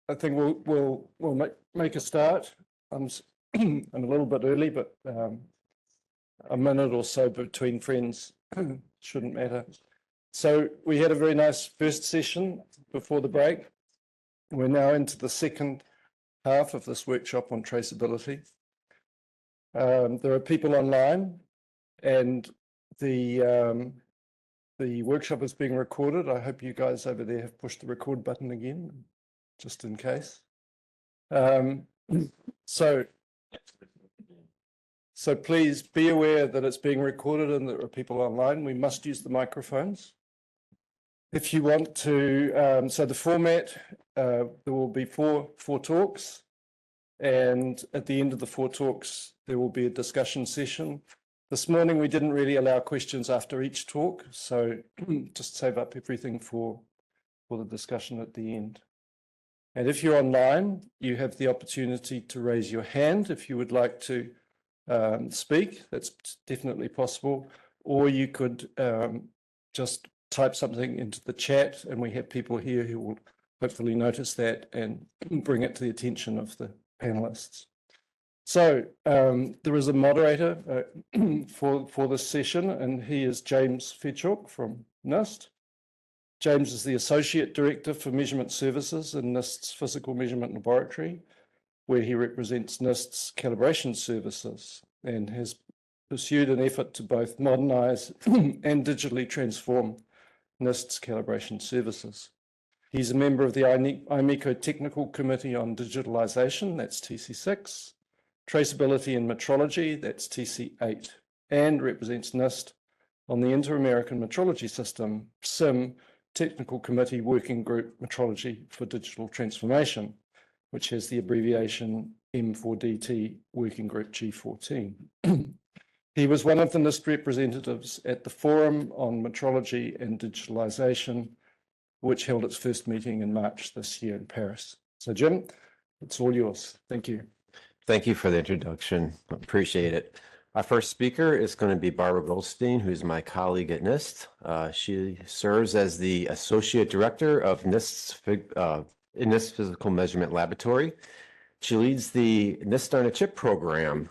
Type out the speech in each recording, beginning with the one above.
I think we'll make a start. I'm I'm a little bit early, but a minute or so between friends shouldn't matter. So we had a very nice first session before the break. We're now into the second half of this workshop on traceability. There are people online, and the workshop is being recorded. I hope you guys over there have pushed the record button again, just in case. So please be aware that it's being recorded and there are people online. We must use the microphones. If you want to, so the format, there will be four talks, and at the end of the four talks, there will be a discussion session. This morning, we didn't really allow questions after each talk, so just save up everything for the discussion at the end. And if you're online, you have the opportunity to raise your hand if you would like to speak. That's definitely possible. Or you could just type something into the chat, and we have people here who will hopefully notice that and bring it to the attention of the panelists. So there is a moderator for this session, and he is James Fetchuk from NIST. James is the Associate Director for Measurement Services in NIST's Physical Measurement Laboratory, where he represents NIST's calibration services and has pursued an effort to both modernize and digitally transform NIST's calibration services. He's a member of the IMEKO Technical Committee on Digitalization, that's TC6, Traceability and Metrology, that's TC8, and represents NIST on the Inter-American Metrology System, SIM, Technical Committee Working Group Metrology for Digital Transformation, which has the abbreviation M4DT Working Group G14. He was one of the NIST representatives at the Forum on Metrology and Digitalization, which held its first meeting in March this year in Paris. So Jim, it's all yours. Thank you. Thank you for the introduction. Appreciate it. Our first speaker is going to be Barbara Goldstein, who's my colleague at NIST. She serves as the Associate Director of NIST's Physical Measurement Laboratory. She leads the NIST on a Chip program,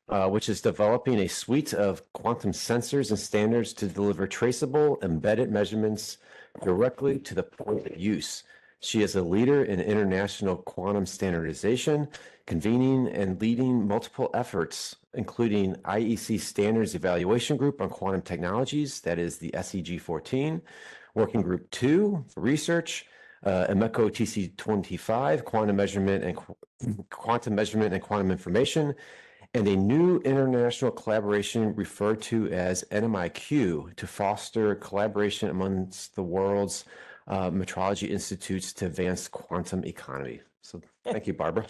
which is developing a suite of quantum sensors and standards to deliver traceable, embedded measurements directly to the point of use. She is a leader in international quantum standardization, convening and leading multiple efforts, including IEC Standards Evaluation Group on Quantum Technologies, that is the SEG14, Working Group 2 for research, IMEKO TC25, quantum measurement and quantum information, and a new international collaboration referred to as NMIQ to foster collaboration amongst the world's metrology institutes to advance quantum economy. So thank you, Barbara.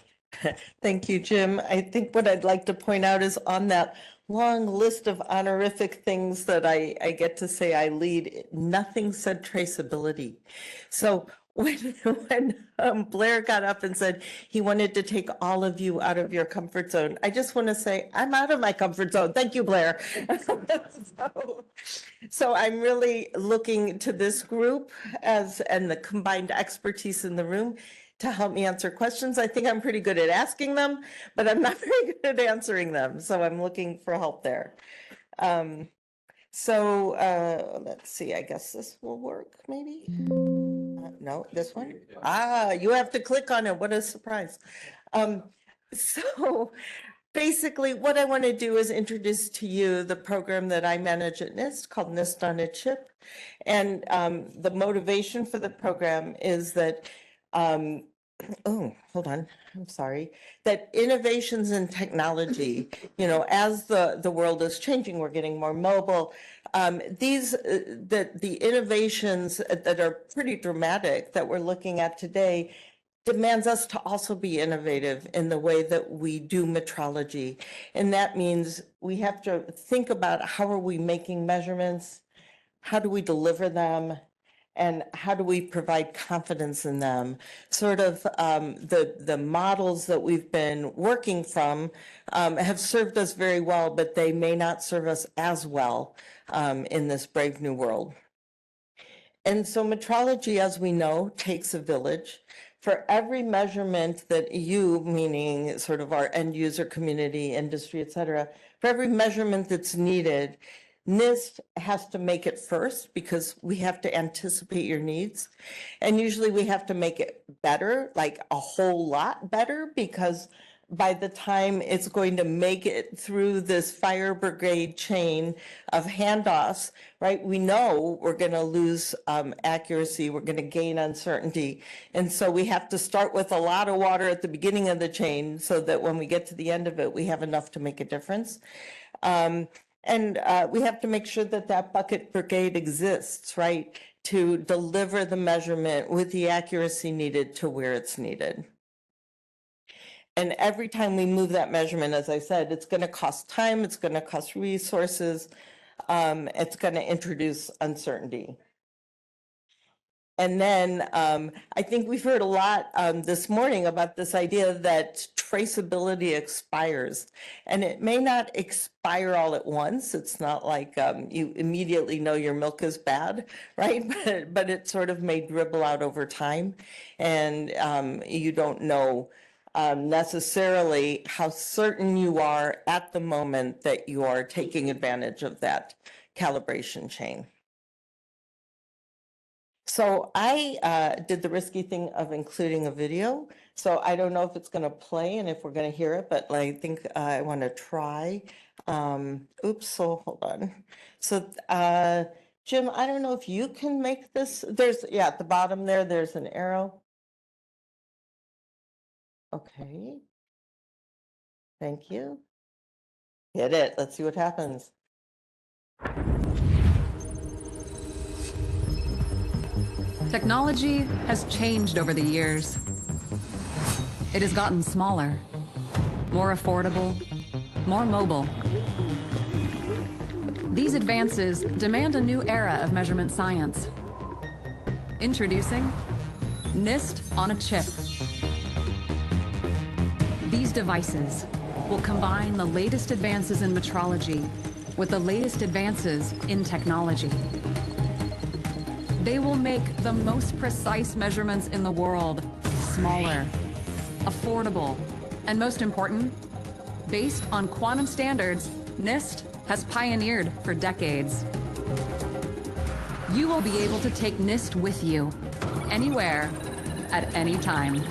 Thank you, Jim. I think what I'd like to point out is on that long list of honorific things that I get to say I lead, nothing said traceability. So when Blair got up and said he wanted to take all of you out of your comfort zone, I just want to say I'm out of my comfort zone. Thank you, Blair. So I'm really looking to this group and the combined expertise in the room to help me answer questions. I think I'm pretty good at asking them, but I'm not very good at answering them. So I'm looking for help there. Let's see, I guess this will work maybe. No, this one? You have to click on it. What a surprise. So basically what I want to do is introduce to you the program that I manage at NIST called NIST on a Chip. And the motivation for the program is that oh, hold on. I'm sorry. That innovations in technology, as the world is changing, we're getting more mobile. The innovations that are pretty dramatic that we're looking at today demands us to also be innovative in the way that we do metrology. And that means we have to think about how are we making measurements, how do we deliver them, and how do we provide confidence in them? Sort of the models that we've been working from have served us very well, but they may not serve us as well in this brave new world. And so metrology, as we know, takes a village. for every measurement that you, meaning sort of our end user community, industry, et cetera, for every measurement that's needed, NIST has to make it first because we have to anticipate your needs. And usually we have to make it better, like a whole lot better, because by the time it's going to make it through this fire brigade chain of handoffs, right, we know we're going to lose accuracy, we're going to gain uncertainty. And so we have to start with a lot of water at the beginning of the chain so that when we get to the end of it, we have enough to make a difference. And we have to make sure that that bucket brigade exists, right, to deliver the measurement with the accuracy needed to where it's needed. And every time we move that measurement, as I said, it's going to cost time, it's going to cost resources, it's going to introduce uncertainty. And then I think we've heard a lot this morning about this idea that traceability expires. And it may not expire all at once. It's not like you immediately know your milk is bad, right? But it sort of may dribble out over time. And you don't know necessarily how certain you are at the moment that you are taking advantage of that calibration chain. So I did the risky thing of including a video. So I don't know if it's going to play and if we're going to hear it, but I think I want to try. Oops, so hold on. So Jim, I don't know if you can make this. There's, yeah, at the bottom there, there's an arrow. Okay. Thank you. Hit it. Let's see what happens. Technology has changed over the years. It has gotten smaller, more affordable, more mobile. These advances demand a new era of measurement science. Introducing NIST on a chip. These devices will combine the latest advances in metrology with the latest advances in technology. They will make the most precise measurements in the world smaller, affordable, and most important, based on quantum standards NIST has pioneered for decades. You will be able to take NIST with you, anywhere, at any time.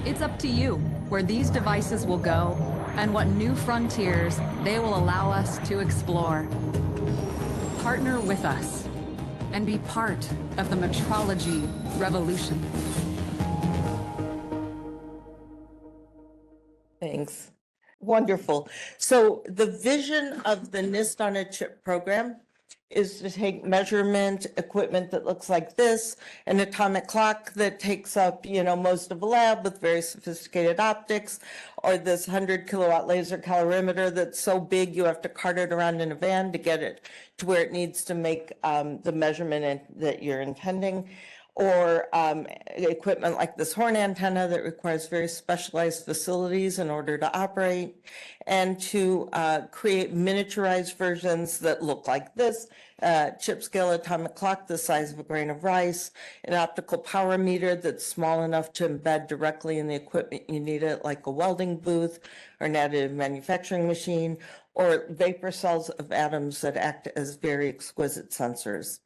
It's up to you where these devices will go and what new frontiers they will allow us to explore. Partner with us and be part of the metrology revolution. Thanks. Wonderful. So the vision of the NIST on a Chip program is to take measurement equipment that looks like this, an atomic clock that takes up, most of a lab with very sophisticated optics, or this 100 kilowatt laser calorimeter that's so big you have to cart it around in a van to get it to where it needs to make the measurement that you're intending, or equipment like this horn antenna that requires very specialized facilities in order to operate, and to create miniaturized versions that look like this, chip scale atomic clock the size of a grain of rice, an optical power meter that's small enough to embed directly in the equipment you need it, like a welding booth or an additive manufacturing machine, or vapor cells of atoms that act as very exquisite sensors.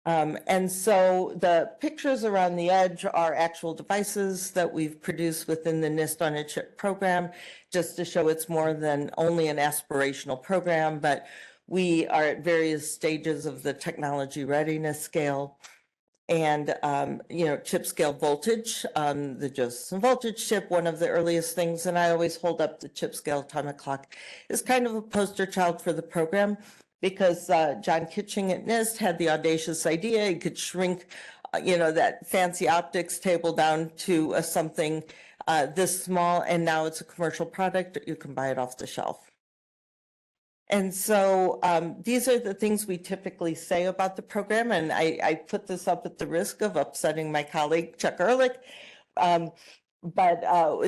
And so the pictures around the edge are actual devices that we've produced within the NIST on a Chip program, just to show it's more than only an aspirational program, but we are at various stages of the technology readiness scale. And, chip scale voltage, the Josephson voltage chip, one of the earliest things, and I always hold up the chip scale atomic clock, is kind of a poster child for the program, because John Kitching at NIST had the audacious idea he could shrink, that fancy optics table down to something this small, and now it's a commercial product. You can buy it off the shelf. And so these are the things we typically say about the program, and I put this up at the risk of upsetting my colleague, Chuck Ehrlich. But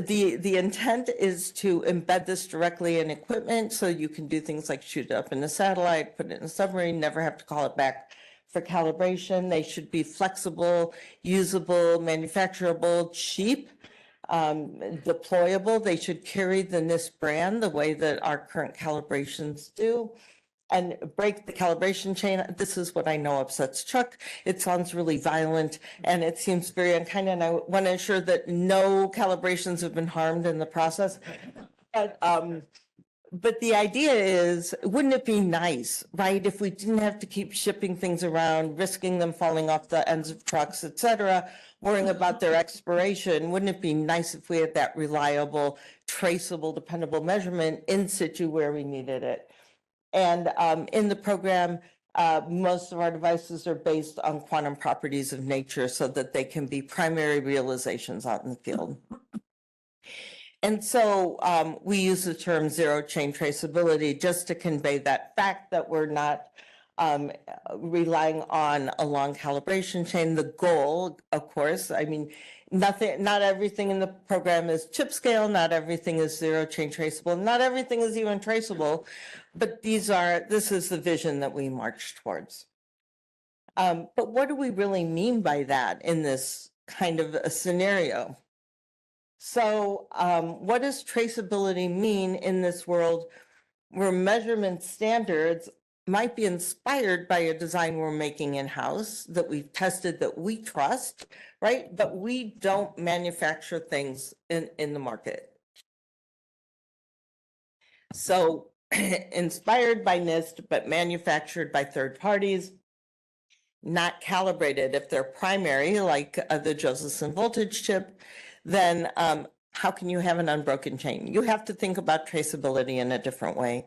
the intent is to embed this directly in equipment so you can do things like shoot it up in a satellite, put it in a submarine, never have to call it back for calibration. They should be flexible, usable, manufacturable, cheap, deployable. They should carry the NIST brand the way that our current calibrations do, and break the calibration chain. This is what I know upsets Chuck. It sounds really violent and it seems very unkind, and I want to ensure that no calibrations have been harmed in the process. But the idea is, wouldn't it be nice, right, if we didn't have to keep shipping things around, risking them falling off the ends of trucks, et cetera, worrying about their expiration? Wouldn't it be nice if we had that reliable, traceable, dependable measurement in situ where we needed it? And in the program, most of our devices are based on quantum properties of nature so that they can be primary realizations out in the field. And so we use the term zero chain traceability just to convey that fact that we're not relying on a long calibration chain. The goal, of course, I mean, not everything in the program is chip scale, not everything is zero chain traceable, not everything is even traceable, but this is the vision that we march towards. But what do we really mean by that in this kind of a scenario? So what does traceability mean in this world where measurement standards might be inspired by a design we're making in-house that we've tested, that we trust, right? But we don't manufacture things in the market. So inspired by NIST, but manufactured by third parties, not calibrated. If they're primary, like the Josephson voltage chip, then how can you have an unbroken chain? You have to think about traceability in a different way.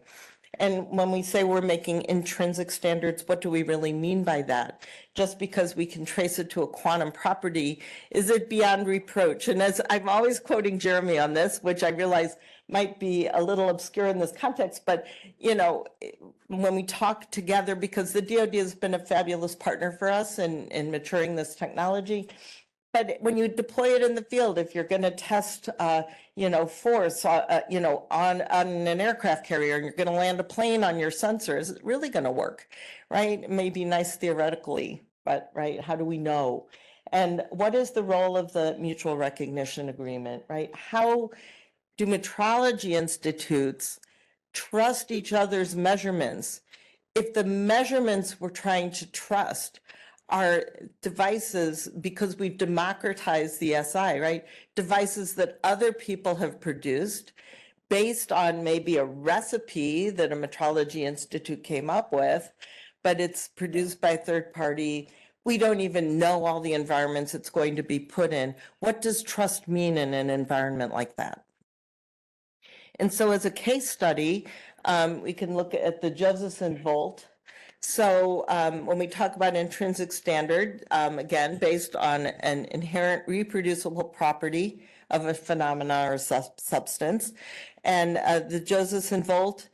And when we say we're making intrinsic standards, what do we really mean by that? Just because we can trace it to a quantum property, is it beyond reproach? And as I'm always quoting Jeremy on this, which I realize might be a little obscure in this context, but you know, when we talk together, because the DoD has been a fabulous partner for us in maturing this technology. But when you deploy it in the field, if you're going to test, force, on an aircraft carrier, and you're going to land a plane on your sensor, is it really going to work, right? It may be nice theoretically, but right, how do we know? And what is the role of the mutual recognition agreement, right? How do metrology institutes trust each other's measurements? If the measurements we're trying to trust are devices, because we've democratized the SI, right? Devices that other people have produced based on maybe a recipe that a metrology institute came up with, but it's produced by a third party. We don't even know all the environments it's going to be put in. What does trust mean in an environment like that? And so as a case study, we can look at the Josephson Volt. So when we talk about intrinsic standard, again, based on an inherent reproducible property of a phenomena or substance, and the Josephson Volt,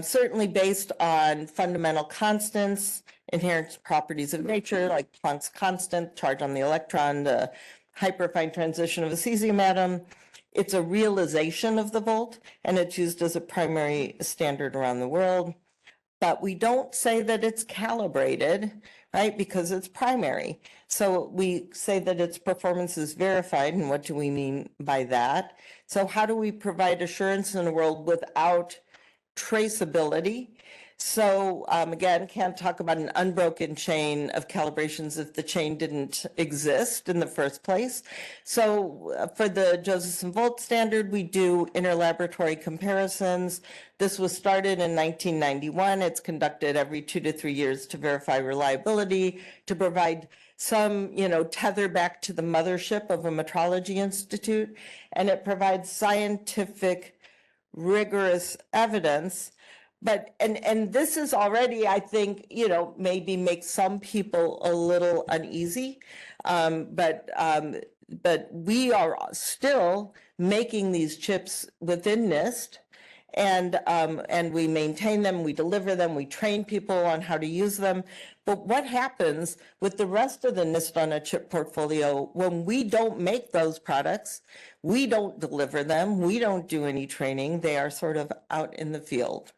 certainly based on fundamental constants, inherent properties of nature, like Planck's constant, charge on the electron, the hyperfine transition of a cesium atom. It's a realization of the volt, and it's used as a primary standard around the world. But we don't say that it's calibrated, right? Because it's primary. So we say that its performance is verified. And what do we mean by that? So how do we provide assurance in a world without traceability? So again, can't talk about an unbroken chain of calibrations if the chain didn't exist in the first place. So for the Josephson Volt standard, we do interlaboratory comparisons. This was started in 1991. It's conducted every 2 to 3 years to verify reliability, to provide some, tether back to the mothership of a metrology institute. And it provides scientific, rigorous evidence. But, and this is already, I think, maybe makes some people a little uneasy. But we are still making these chips within NIST, and we maintain them, we deliver them, we train people on how to use them. But what happens with the rest of the NIST on a chip portfolio when we don't make those products, we don't deliver them, we don't do any training, they are sort of out in the field.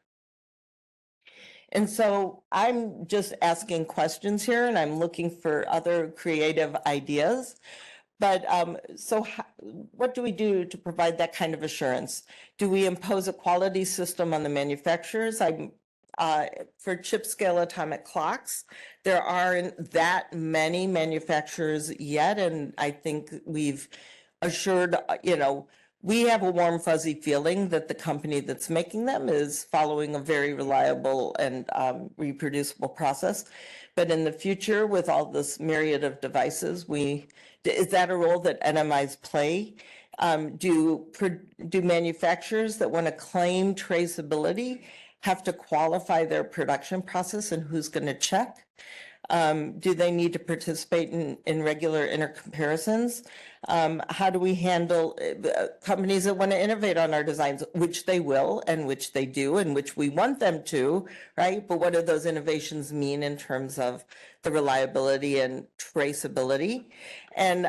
And so I'm just asking questions here and I'm looking for other creative ideas. But what do we do to provide that kind of assurance? Do we impose a quality system on the manufacturers? For chip scale atomic clocks, there aren't that many manufacturers yet. And I think we've assured, we have a warm fuzzy feeling that the company that's making them is following a very reliable and reproducible process. But in the future, with all this myriad of devices, is that a role that NMIs play? Do manufacturers that want to claim traceability have to qualify their production process, and who's going to check? Do they need to participate in regular intercomparisons? How do we handle companies that want to innovate on our designs, which they will and which they do and which we want them to, right? But what do those innovations mean in terms of the reliability and traceability? And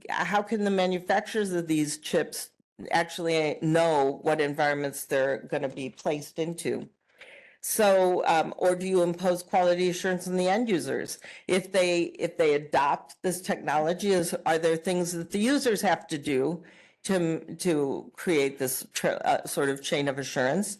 how can the manufacturers of these chips actually know what environments they're going to be placed into? So, or do you impose quality assurance on the end users? If they adopt this technology, are there things that the users have to do to create this sort of chain of assurance?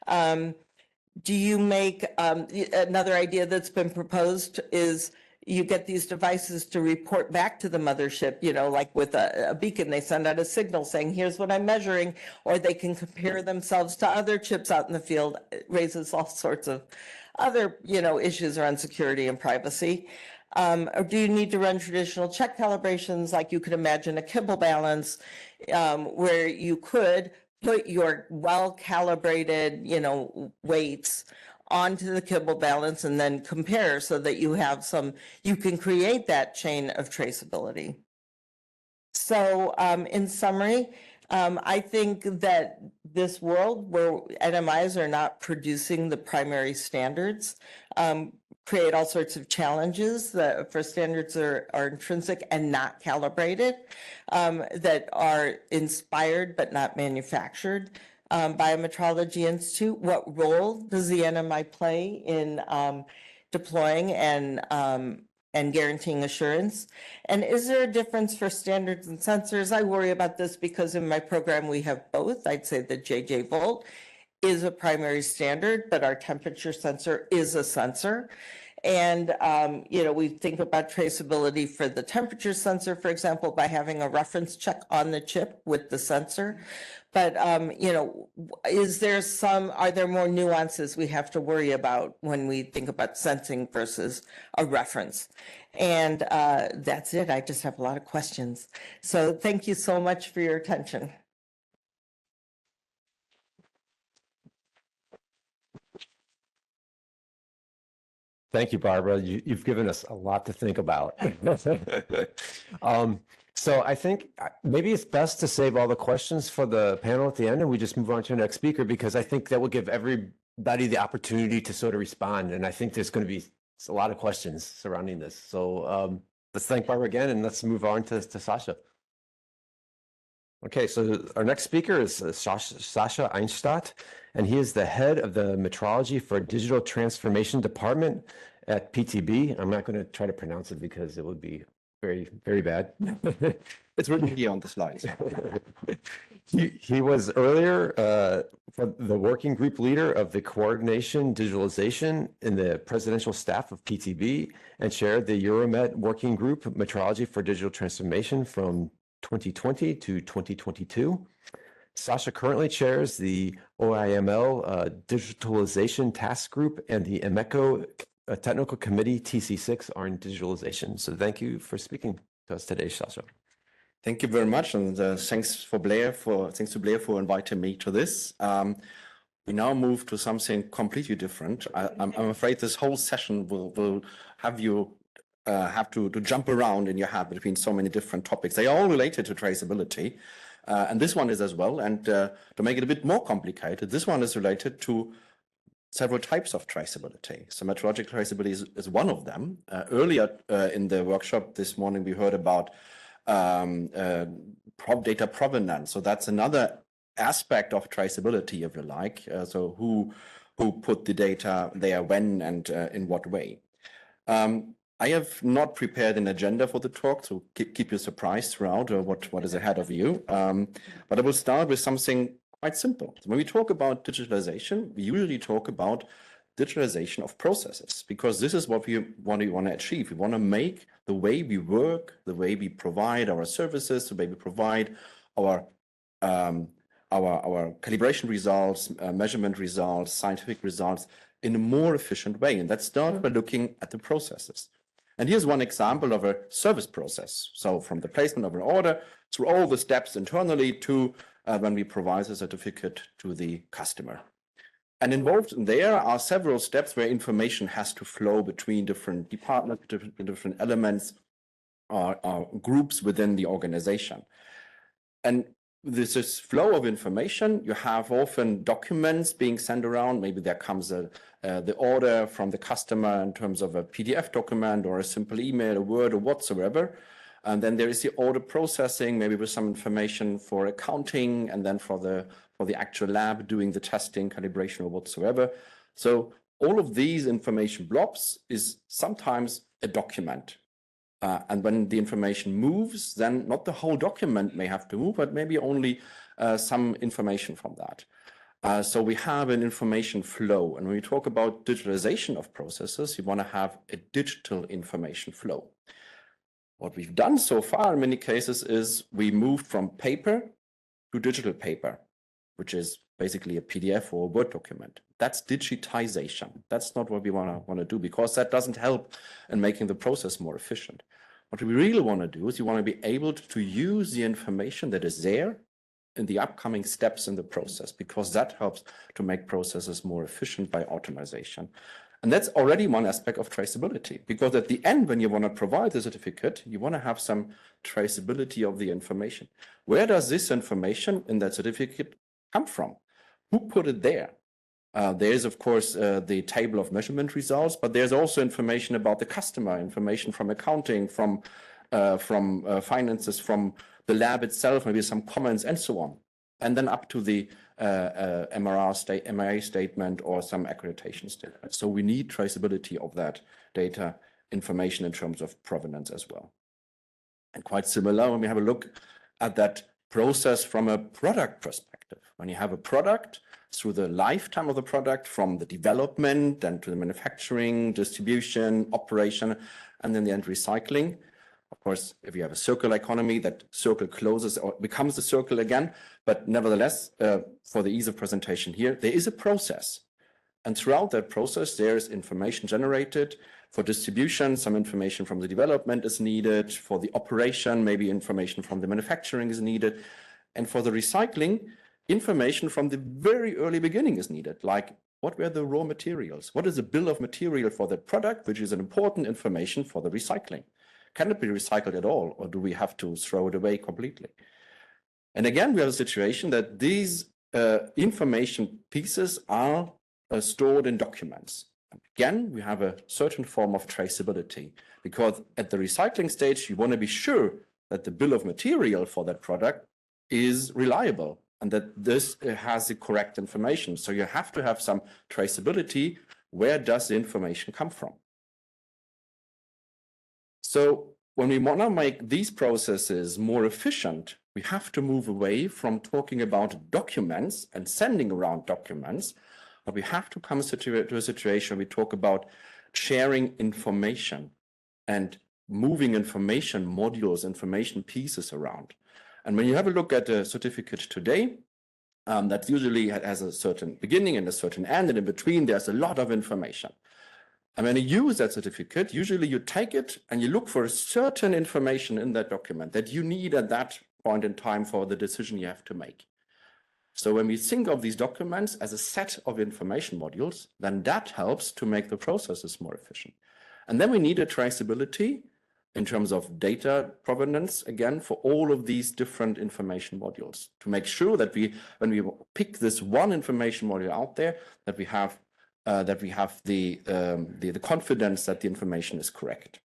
Do you make another idea that's been proposed is you get these devices to report back to the mothership, like with a beacon, they send out a signal saying, here's what I'm measuring, or they can compare themselves to other chips out in the field. It raises all sorts of other, issues around security and privacy. Or do you need to run traditional check calibrations, like you could imagine a kibble balance, where you could put your well-calibrated, weights onto the kibble balance and then compare so that you can create that chain of traceability. So in summary, I think that this world where NMIs are not producing the primary standards create all sorts of challenges for standards are intrinsic and not calibrated, that are inspired but not manufactured by a Metrology Institute. What role does the NMI play in deploying and guaranteeing assurance? And is there a difference for standards and sensors? I worry about this because in my program we have both. I'd say the JJ Volt is a primary standard, but our temperature sensor is a sensor. And, we think about traceability for the temperature sensor, for example, by having a reference check on the chip with the sensor. But, are there more nuances we have to worry about when we think about sensing versus a reference? And that's it. I just have a lot of questions. So thank you so much for your attention. Thank you, Barbara. You've given us a lot to think about. So I think maybe it's best to save all the questions for the panel at the end and we just move on to the next speaker, because I think that will give everybody the opportunity to sort of respond. And I think there's going to be a lot of questions surrounding this. So let's thank Barbara again and let's move on to Sasha. Okay, so our next speaker is Sasha Einstadt, and he is the head of the Metrology for Digital Transformation Department at PTB. I'm not going to try to pronounce it because it would be very, very bad. It's written here on the slides. He was earlier the working group leader of the coordination digitalization in the presidential staff of PTB and chaired the Euromet working group Metrology for Digital Transformation from 2020 to 2022. Sasha currently chairs the OIML Digitalization Task Group and the IMEKO Technical Committee TC6 on digitalization. So thank you for speaking to us today, Sasha. Thank you very much, and thanks to Blair for inviting me to this. We now move to something completely different. I'm afraid this whole session will have you have to jump around in your head between so many different topics. They are all related to traceability, and this one is as well. And to make it a bit more complicated, this one is related to several types of traceability. So metrological traceability is one of them. Earlier in the workshop this morning, we heard about data provenance. So that's another aspect of traceability, if you like. So who who put the data there, when, and in what way. I have not prepared an agenda for the talk, so keep you surprised throughout what is ahead of you. But I will start with something quite simple. When we talk about digitalization, we usually talk about digitalization of processes, because this is what we want to achieve. We want to make the way we work, the way we provide our services, the way we provide our calibration results, measurement results, scientific results in a more efficient way. And that starts by looking at the processes. And here's one example of a service process. So from the placement of an order through all the steps internally to when we provide a certificate to the customer. And involved in there are several steps where information has to flow between different departments, different elements, or groups within the organization. And this flow of information, you have often documents being sent around. Maybe there comes the order from the customer in terms of a PDF document or a simple email, a Word, or whatsoever. And then there is the order processing, maybe with some information for accounting, and then for the actual lab doing the testing, calibration, or whatsoever. So all of these information blobs is sometimes a document. And when the information moves, then not the whole document may have to move, but maybe only some information from that. So we have an information flow. And when we talk about digitalization of processes, you want to have a digital information flow. What we've done so far in many cases is we moved from paper to digital paper, which is basically a PDF or a Word document. That's digitization. That's not what we want to do, because that doesn't help in making the process more efficient. What we really want to do is you want to be able to use the information that is there in the upcoming steps in the process, because that helps to make processes more efficient by automation. And that's already one aspect of traceability, because at the end, when you want to provide the certificate, you want to have some traceability of the information. Where does this information in that certificate come from? Who put it there? There is, of course, the table of measurement results, but there's also information about the customer, information from accounting, from finances, from the lab itself, maybe some comments, and so on. And then up to the MRA statement or some accreditation statement. So we need traceability of that data information in terms of provenance as well. And quite similar when we have a look at that process from a product perspective. When you have a product, through the lifetime of the product, from the development and to the manufacturing, distribution, operation, and then the end recycling. Of course, if you have a circular economy, that circle closes or becomes a circle again. But nevertheless, for the ease of presentation here, there is a process. And throughout that process, there is information generated. For distribution, some information from the development is needed. For the operation, maybe information from the manufacturing is needed. And for the recycling, information from the very early beginning is needed, like what were the raw materials? What is the bill of material for that product, which is an important information for the recycling? Can it be recycled at all, or do we have to throw it away completely? And again, we have a situation that these information pieces are stored in documents. Again, we have a certain form of traceability, because at the recycling stage, you want to be sure that the bill of material for that product is reliable and that this has the correct information. So you have to have some traceability. Where does the information come from? So when we want to make these processes more efficient, we have to move away from talking about documents and sending around documents, but we have to come to a situation where we talk about sharing information and moving information modules, information pieces around. And when you have a look at a certificate today, that usually has a certain beginning and a certain end, and in between there's a lot of information. And when you use that certificate, usually you take it and you look for a certain information in that document that you need at that point in time for the decision you have to make. So when we think of these documents as a set of information modules, then that helps to make the processes more efficient. And then we need a traceability in terms of data provenance, again, for all of these different information modules, to make sure that when we pick this one information module out there, that we have the confidence that the information is correct.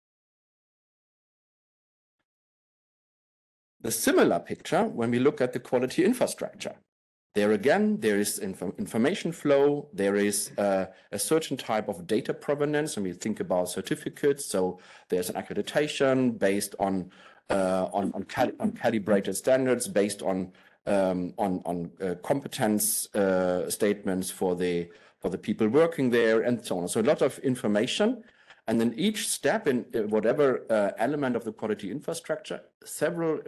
The similar picture when we look at the quality infrastructure. There again, there is information flow. There is a certain type of data provenance when we think about certificates. So there's an accreditation based on calibrated standards, based on competence statements for the people working there, and so on. So a lot of information. And then each step in whatever element of the quality infrastructure, several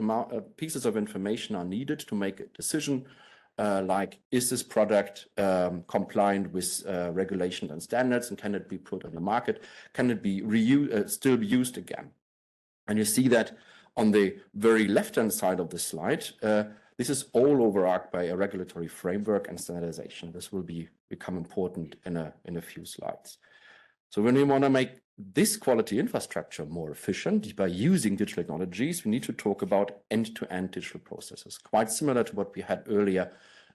pieces of information are needed to make a decision, like, is this product compliant with regulation and standards, and can it be put on the market? Can it be still be used again? And you see that on the very left-hand side of the slide, this is all overarched by a regulatory framework and standardization. This will become important in a few slides. So when we want to make this quality infrastructure more efficient by using digital technologies, we need to talk about end-to-end digital processes, quite similar to what we had earlier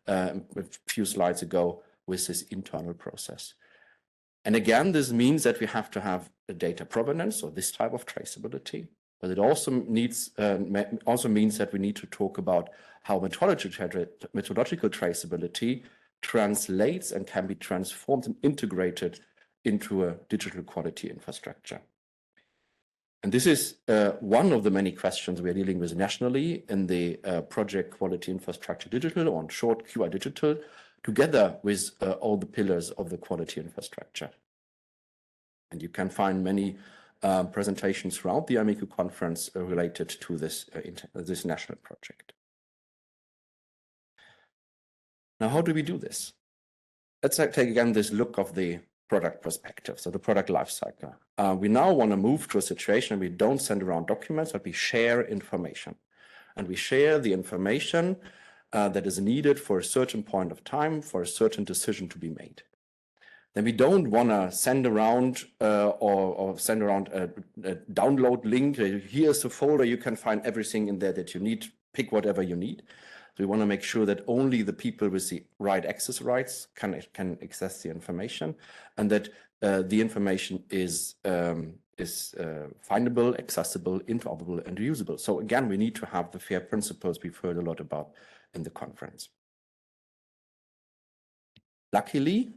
a few slides ago with this internal process. And again, this means that we have to have a data provenance, or this type of traceability, but it also means that we need to talk about how methodological traceability translates and can be transformed and integrated into a digital quality infrastructure. And this is one of the many questions we are dealing with nationally in the project Quality Infrastructure Digital, or in short QI Digital, together with all the pillars of the quality infrastructure. And you can find many presentations throughout the IMEKO conference related to this national project. Now, how do we do this? Let's take again this look of the product perspective, so the product lifecycle. We now want to move to a situation where we don't send around documents, but we share information. And we share the information that is needed for a certain point of time, for a certain decision to be made. Then we don't want to send around or send around a download link. Here's a folder, you can find everything in there that you need, pick whatever you need. So we want to make sure that only the people with the right access rights can access the information, and that the information is findable, accessible, interoperable, and reusable. So again, we need to have the FAIR principles we've heard a lot about in the conference. Luckily,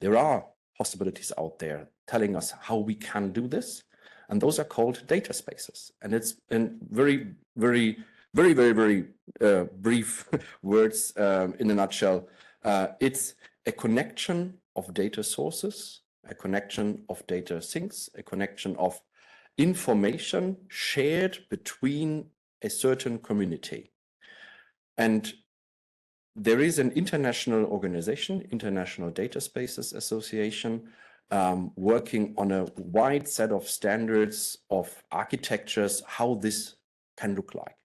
there are possibilities out there telling us how we can do this, and those are called data spaces. And it's in very brief words, in a nutshell, it's a connection of data sources, a connection of data sinks, a connection of information shared between a certain community. And there is an international organization, International Data Spaces Association, working on a wide set of standards, of architectures, how this can look like.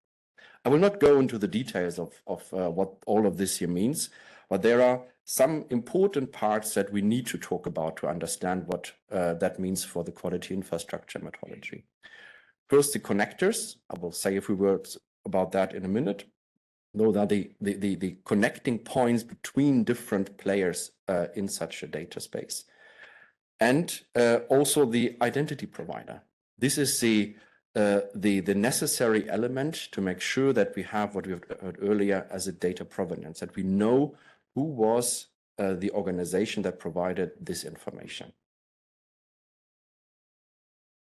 I will not go into the details of what all of this here means, but there are some important parts that we need to talk about to understand what that means for the quality infrastructure methodology. First, the connectors. I will say a few words about that in a minute. Those are the connecting points between different players in such a data space. And also the identity provider. This is the necessary element to make sure that we have what we have heard earlier as a data provenance, that we know who was the organization that provided this information.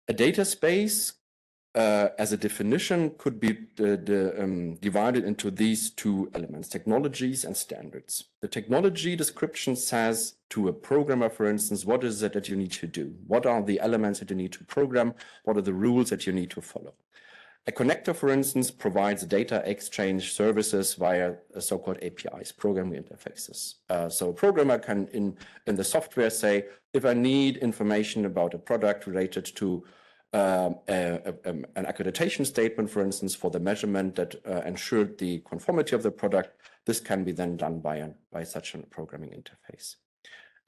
A data space, as a definition, could be divided into these two elements, technologies and standards. The technology description says to a programmer, for instance, what is it that you need to do? What are the elements that you need to program? What are the rules that you need to follow? A connector, for instance, provides data exchange services via so-called APIs, programming interfaces. So a programmer can, in the software, say, if I need information about a product related to an accreditation statement, for instance, for the measurement that ensured the conformity of the product, this can be then done by such a programming interface.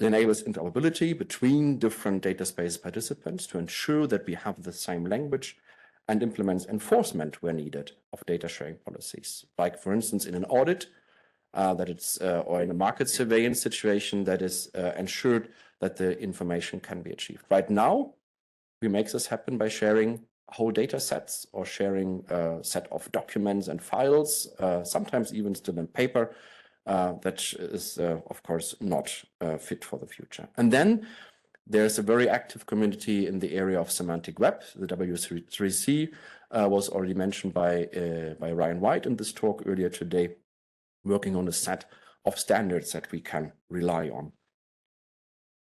It enables interoperability between different data space participants to ensure that we have the same language, and implements enforcement where needed of data sharing policies. Like, for instance, in an audit, or in a market surveillance situation, that is ensured that the information can be achieved. Right now, we make this happen by sharing whole data sets or sharing a set of documents and files, sometimes even still in paper, that is, of course, not fit for the future. And then there's a very active community in the area of semantic web. The W3C was already mentioned by Ryan White in this talk earlier today, working on a set of standards that we can rely on.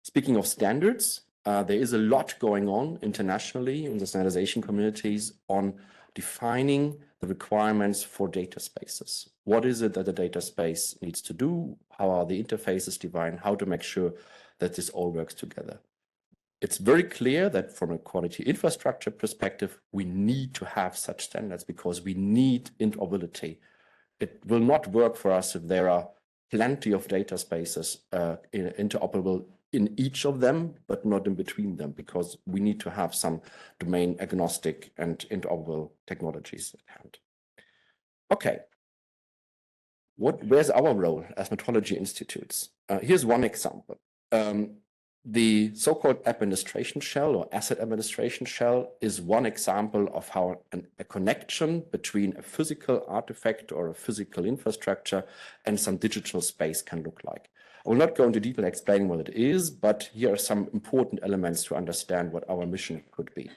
Speaking of standards, there is a lot going on internationally in the standardization communities on defining the requirements for data spaces. What is it that the data space needs to do? How are the interfaces defined? How to make sure that this all works together? It's very clear that from a quality infrastructure perspective, we need to have such standards because we need interoperability. It will not work for us if there are plenty of data spaces interoperable in each of them, but not in between them, because we need to have some domain agnostic and interoperable technologies at hand. Okay. Where's our role as metrology institutes? Here's one example. The so-called administration shell or asset administration shell is one example of how a connection between a physical artifact or a physical infrastructure and some digital space can look like. I will not go into detail explaining what it is, but here are some important elements to understand what our mission could be.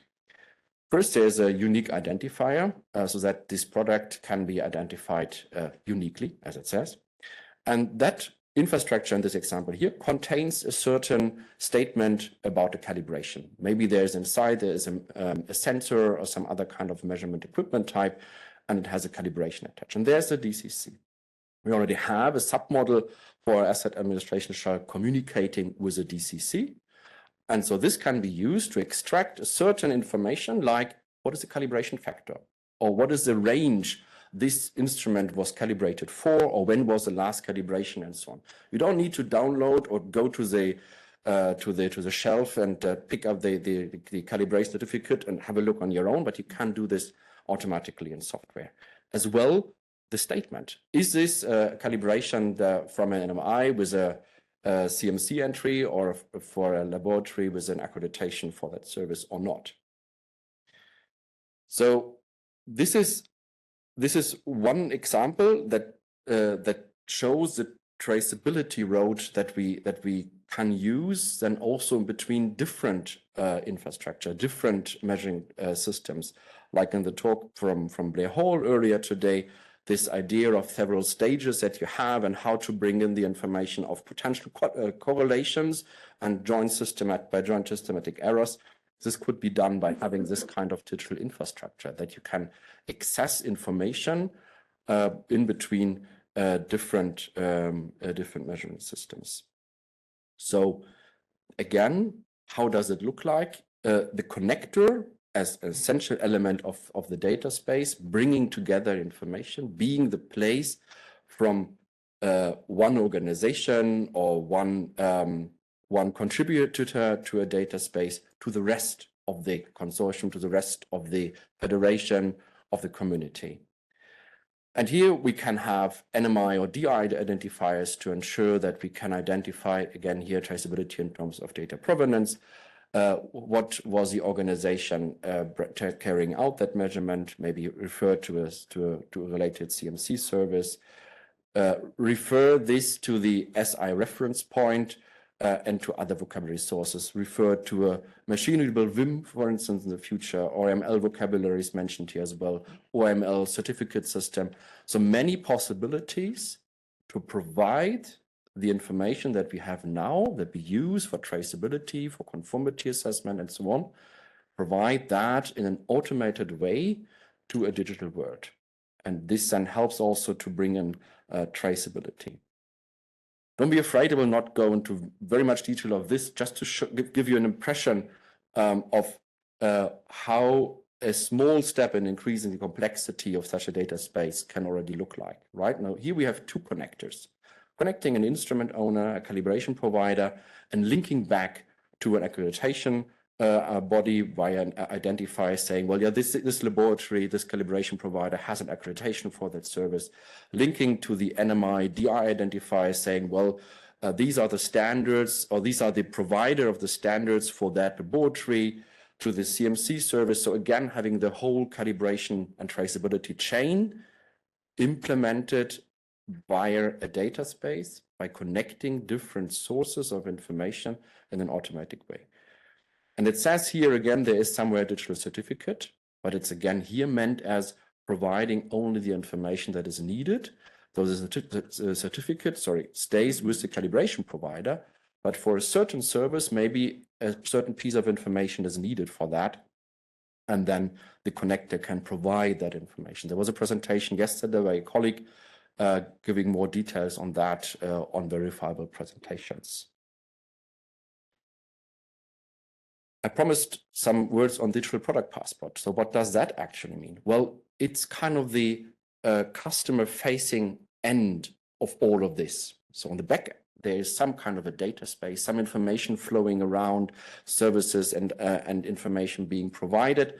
First, there's a unique identifier so that this product can be identified uniquely, as it says. And that infrastructure in this example here contains a certain statement about the calibration. Maybe there's inside, there is a sensor or some other kind of measurement equipment type, and it has a calibration attached. And there's the DCC. We already have a submodel for asset administration shell communicating with a DCC. And so this can be used to extract a certain information like what is the calibration factor or what is the range this instrument was calibrated for, or when was the last calibration, and so on. You don't need to download or go to the shelf and pick up the calibration certificate and have a look on your own, but you can do this automatically in software. As well, the statement. Is this calibration from an NMI with a CMC entry or for a laboratory with an accreditation for that service or not? So this is one example that shows the traceability road that we can use, then also between different infrastructure, different measuring systems, like in the talk from Blair Hall earlier today. This idea of several stages that you have and how to bring in the information of potential correlations and joint systematic errors. This could be done by having this kind of digital infrastructure that you can access information in between different measurement systems. So again, how does it look like? The connector as an essential element of the data space, bringing together information, being the place from one organization or one contributor to a data space to the rest of the consortium, to the rest of the federation, of the community. And here we can have NMI or DI identifiers to ensure that we can identify, again here, traceability in terms of data provenance. What was the organization carrying out that measurement, maybe refer to a related CMC service, refer this to the SI reference point, and to other vocabulary sources, refer to a machine-readable VIM, for instance, in the future, OML vocabulary is mentioned here as well, OML certificate system. So many possibilities to provide the information that we have now, that we use for traceability, for conformity assessment, and so on, provide that in an automated way to a digital world. And this then helps also to bring in traceability. Don't be afraid, I will not go into very much detail of this, just to give you an impression of how a small step in increasing the complexity of such a data space can already look like. Right now, here we have two connectors, connecting an instrument owner, a calibration provider, and linking back to an accreditation body via an identifier saying, well, yeah, this laboratory, this calibration provider has an accreditation for that service, linking to the NMI DI identifier saying, well, these are the standards, or these are the provider of the standards for that laboratory, to the CMC service. So again, having the whole calibration and traceability chain implemented via a data space by connecting different sources of information in an automatic way. And it says here again, there is somewhere a digital certificate, but it's again here meant as providing only the information that is needed. So the certificate, stays with the calibration provider, but for a certain service, maybe a certain piece of information is needed for that. And then the connector can provide that information. There was a presentation yesterday by a colleague giving more details on that on verifiable presentations. I promised some words on digital product passport. So what does that actually mean? Well, it's kind of the customer-facing end of all of this. So on the back, there is some kind of a data space, some information flowing around, services and information being provided.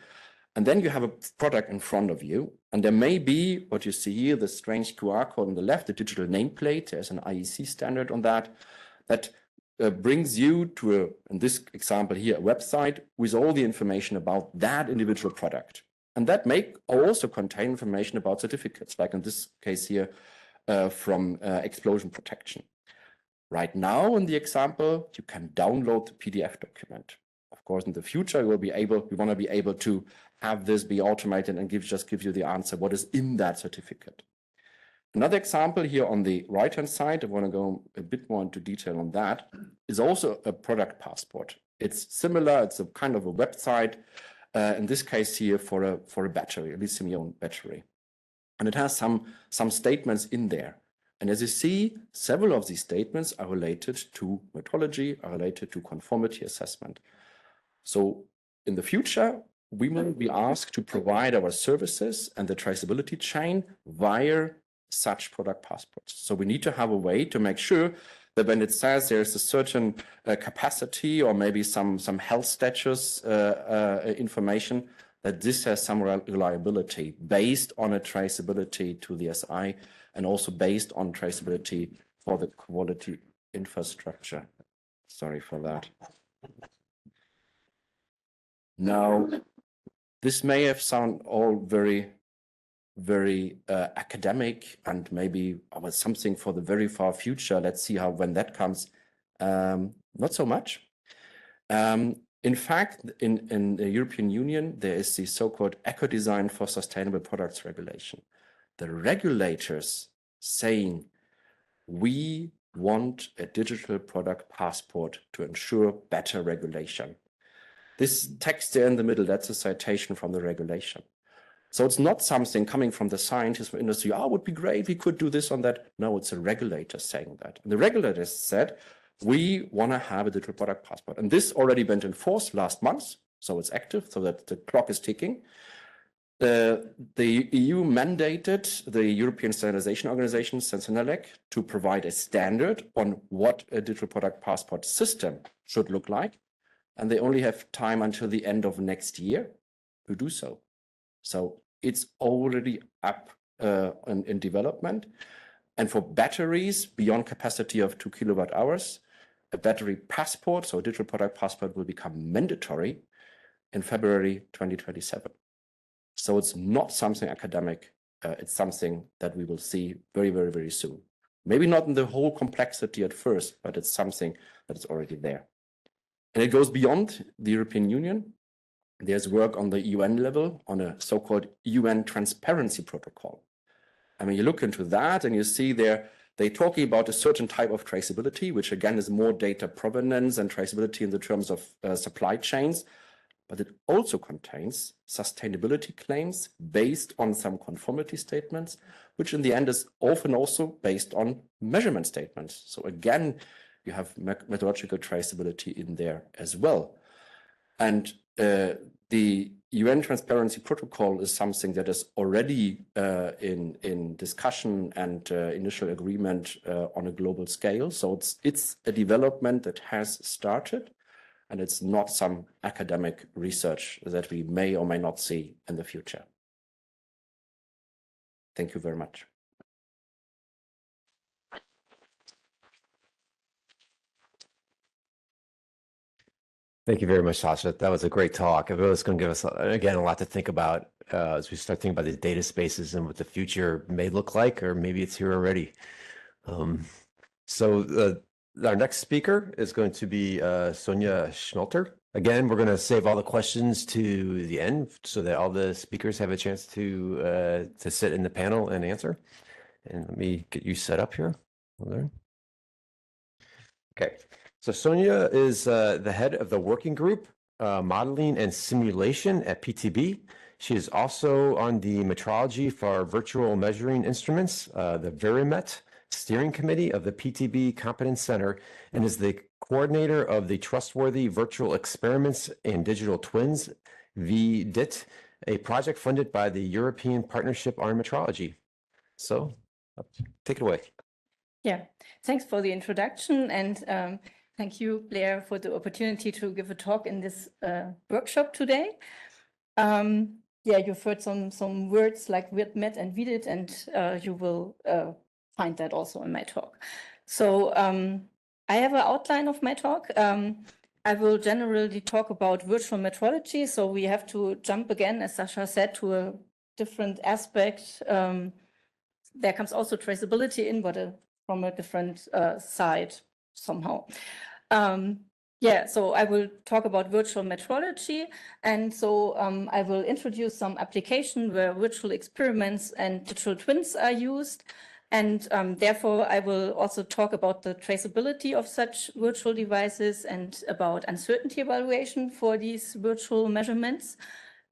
And then you have a product in front of you. And there may be, what you see here, the strange QR code on the left, the digital nameplate. There's an IEC standard on that, that brings you to, in this example here, a website with all the information about that individual product. And that may also contain information about certificates, like in this case here, from explosion protection. Right now, in the example, you can download the PDF document. Of course, in the future, we want to be able to have this be automated and just give you the answer, what is in that certificate. Another example here on the right-hand side, I want to go a bit more into detail on that, is also a product passport. It's similar, it's a kind of a website, in this case here for a battery, a lithium-ion battery. And it has some statements in there. And as you see, several of these statements are related to metrology, are related to conformity assessment. So in the future, we will be asked to provide our services and the traceability chain via such product passports. So we need to have a way to make sure that when it says there's a certain capacity or maybe some health status information, that this has some reliability based on a traceability to the SI and also based on traceability for the quality infrastructure. Sorry for that. Now, this may have sound all very academic and maybe something for the very far future. Let's see how when that comes. Not so much. In fact, in the European Union, there is the so-called Eco-Design for Sustainable Products regulation. The regulators saying we want a digital product passport to ensure better regulation. This text there in the middle, that's a citation from the regulation. So it's not something coming from the scientists or industry, oh, it would be great, we could do this on that. No, it's a regulator saying that. And the regulators said, we want to have a digital product passport. And this already went in force last month, so it's active, so that the clock is ticking. The EU mandated the European Standardization Organization, Sensenelec, to provide a standard on what a digital product passport system should look like. And they only have time until the end of next year to do so. So it's already up in development. And for batteries beyond capacity of 2 kilowatt hours, a battery passport, so a digital product passport, will become mandatory in February 2027. So it's not something academic. It's something that we will see very, very, very soon. Maybe not in the whole complexity at first, but it's something that is already there. And it goes beyond the European Union. There's work on the UN level on a so-called UN transparency protocol. I mean, you look into that and you see they're talking about a certain type of traceability, which again is more data provenance and traceability in the terms of supply chains. But it also contains sustainability claims based on some conformity statements, which in the end is often also based on measurement statements. So again, you have methodological traceability in there as well. And the UN Transparency Protocol is something that is already in discussion and initial agreement on a global scale. So it's a development that has started, and it's not some academic research that we may or may not see in the future. Thank you very much. Thank you very much, Sasha. That was a great talk. It was going to give us, again, a lot to think about as we start thinking about these data spaces and what the future may look like, or maybe it's here already. Our next speaker is going to be Sonia Schmelter. Again, we're going to save all the questions to the end so that all the speakers have a chance to sit in the panel and answer. And let me get you set up here. Okay. So Sonia is the head of the working group, modeling and simulation at PTB. She is also on the metrology for virtual measuring instruments, the VeriMet steering committee of the PTB Competence Center, and is the coordinator of the Trustworthy Virtual Experiments and Digital Twins, VDIT, a project funded by the European Partnership on Metrology. So take it away. Yeah, thanks for the introduction, and thank you, Blair, for the opportunity to give a talk in this workshop today. Yeah, you've heard some words like VeriMet and VDIT, and you will find that also in my talk. So I have an outline of my talk. I will generally talk about virtual metrology, so we have to jump again, as Sasha said, to a different aspect. There comes also traceability in, but from a different side somehow. Yeah, so I will talk about virtual metrology, and so I will introduce some application where virtual experiments and digital twins are used, and therefore I will also talk about the traceability of such virtual devices and about uncertainty evaluation for these virtual measurements.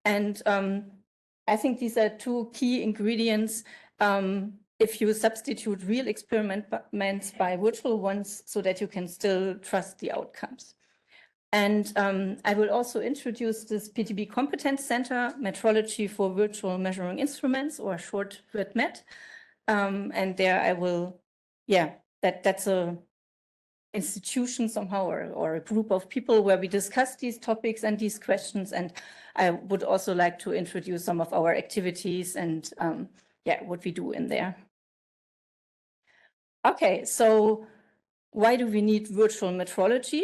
And I think these are two key ingredients if you substitute real experiments by virtual ones so that you can still trust the outcomes. And I will also introduce this PTB Competence Center, Metrology for Virtual Measuring Instruments, or short VeriMet. And there I will, yeah, that's a institution somehow, or a group of people where we discuss these topics and these questions. And I would also like to introduce some of our activities and yeah, what we do in there. Okay, so why do we need virtual metrology?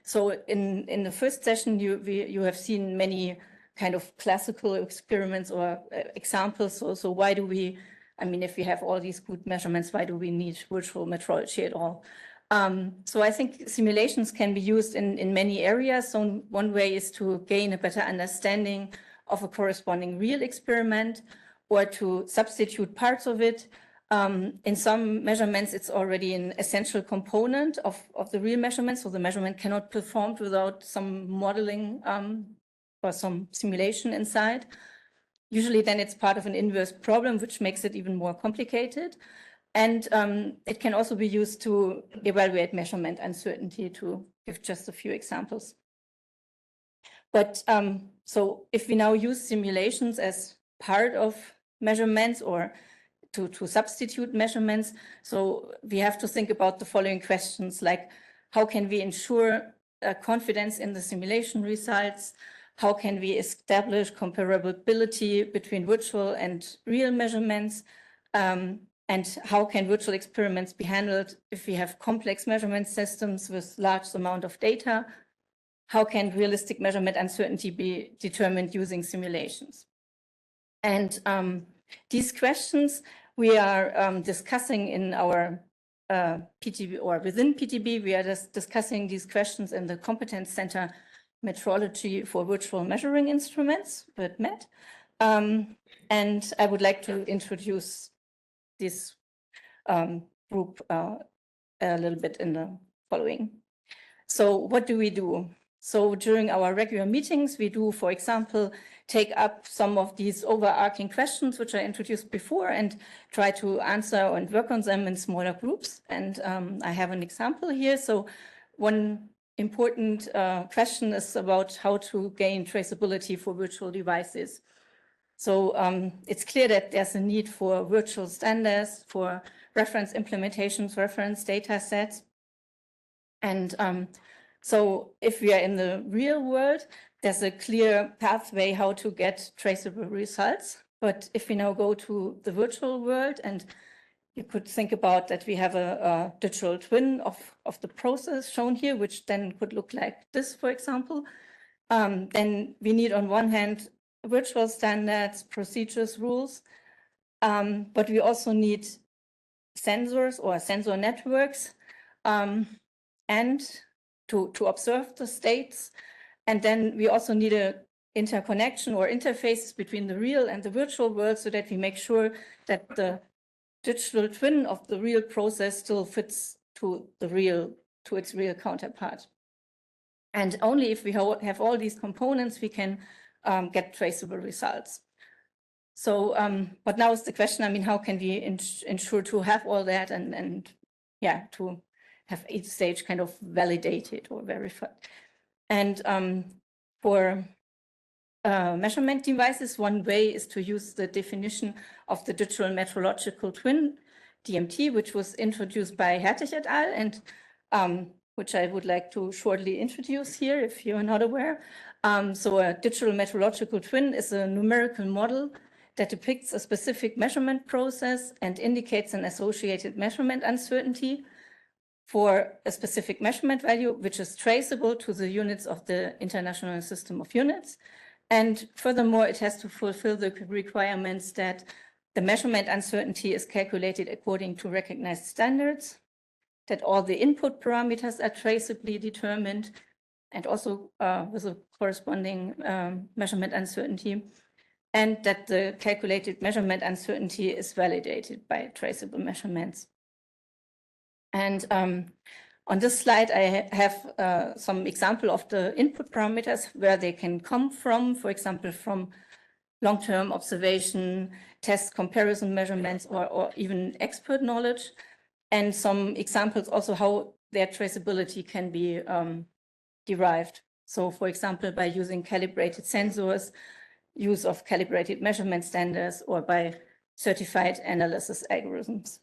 So in the first session, you have seen many kind of classical experiments or examples. So why do we, I mean, if we have all these good measurements, why do we need virtual metrology at all? So I think simulations can be used in many areas. So one way is to gain a better understanding of a corresponding real experiment, or to substitute parts of it. In some measurements, it's already an essential component of the real measurement. So the measurement cannot be performed without some modeling or some simulation inside. Usually then it's part of an inverse problem, which makes it even more complicated. And it can also be used to evaluate measurement uncertainty, to give just a few examples. But so if we now use simulations as part of measurements, or to substitute measurements, so we have to think about the following questions, like how can we ensure confidence in the simulation results? How can we establish comparability between virtual and real measurements? And how can virtual experiments be handled if we have complex measurement systems with large amount of data? How can realistic measurement uncertainty be determined using simulations? And these questions we are discussing in our PTB, or within PTB, we are just discussing these questions in the Competence Center Metrology for Virtual Measuring Instruments, VeriMet. And I would like to introduce this group a little bit in the following. So what do we do? So during our regular meetings, we do, for example, take up some of these overarching questions which I introduced before and try to answer and work on them in smaller groups. And I have an example here. So one important question is about how to gain traceability for virtual devices. So it's clear that there's a need for virtual standards, for reference implementations, reference data sets. And so if we are in the real world, there's a clear pathway how to get traceable results. But if we now go to the virtual world and you could think about that we have a digital twin of the process shown here, which then could look like this, for example. Then we need on one hand virtual standards, procedures, rules, but we also need sensors or sensor networks and to observe the states. And then we also need a interconnection or interfaces between the real and the virtual world so that we make sure that the digital twin of the real process still fits to its real counterpart. And only if we have all these components, we can get traceable results. So, but now is the question, I mean, how can we ensure to have all that and yeah, to have each stage kind of validated or verified. And for measurement devices, one way is to use the definition of the digital metrological twin, DMT, which was introduced by Hertig et al. And which I would like to shortly introduce here if you're not aware. So a digital metrological twin is a numerical model that depicts a specific measurement process and indicates an associated measurement uncertainty for a specific measurement value, which is traceable to the units of the International System of Units. And furthermore, it has to fulfill the requirements that the measurement uncertainty is calculated according to recognized standards, that all the input parameters are traceably determined, and also with a corresponding measurement uncertainty, and that the calculated measurement uncertainty is validated by traceable measurements. And on this slide, I have some example of the input parameters where they can come from, for example, from long-term observation, test comparison measurements, or even expert knowledge, and some examples also how their traceability can be derived. So, for example, by using calibrated sensors, use of calibrated measurement standards, or by certified analysis algorithms.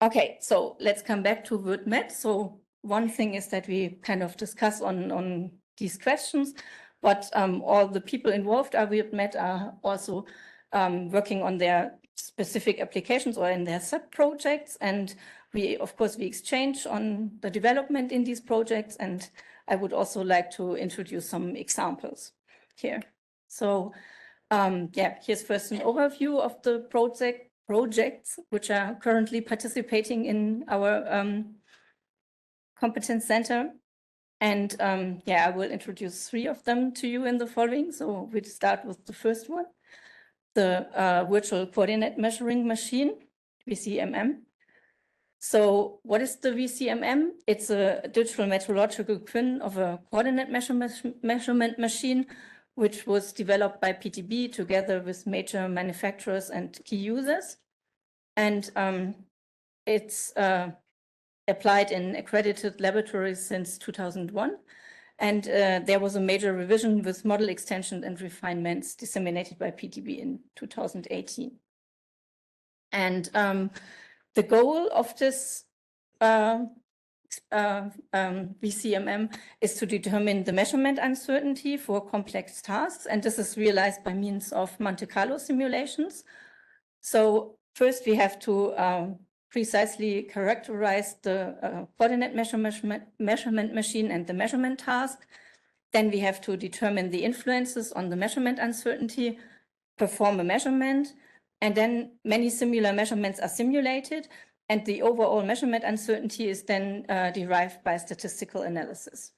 Okay, so let's come back to WordMet. So one thing is that we kind of discuss on these questions, but all the people involved at WordMet are also working on their specific applications or in their sub-projects. And we, of course, we exchange on the development in these projects. And I would also like to introduce some examples here. So yeah, here's first an overview of the projects which are currently participating in our competence center. And yeah, I will introduce 3 of them to you in the following. So we'll start with the first one, the virtual coordinate measuring machine, VCMM. So what is the VCMM? It's a digital metrological twin of a coordinate measurement machine, which was developed by PTB together with major manufacturers and key users. And it's applied in accredited laboratories since 2001. And there was a major revision with model extension and refinements disseminated by PTB in 2018. And the goal of this VCMM is to determine the measurement uncertainty for complex tasks. And this is realized by means of Monte Carlo simulations. So first we have to precisely characterize the coordinate measurement machine and the measurement task. Then we have to determine the influences on the measurement uncertainty, perform a measurement, and then many similar measurements are simulated, and the overall measurement uncertainty is then derived by statistical analysis.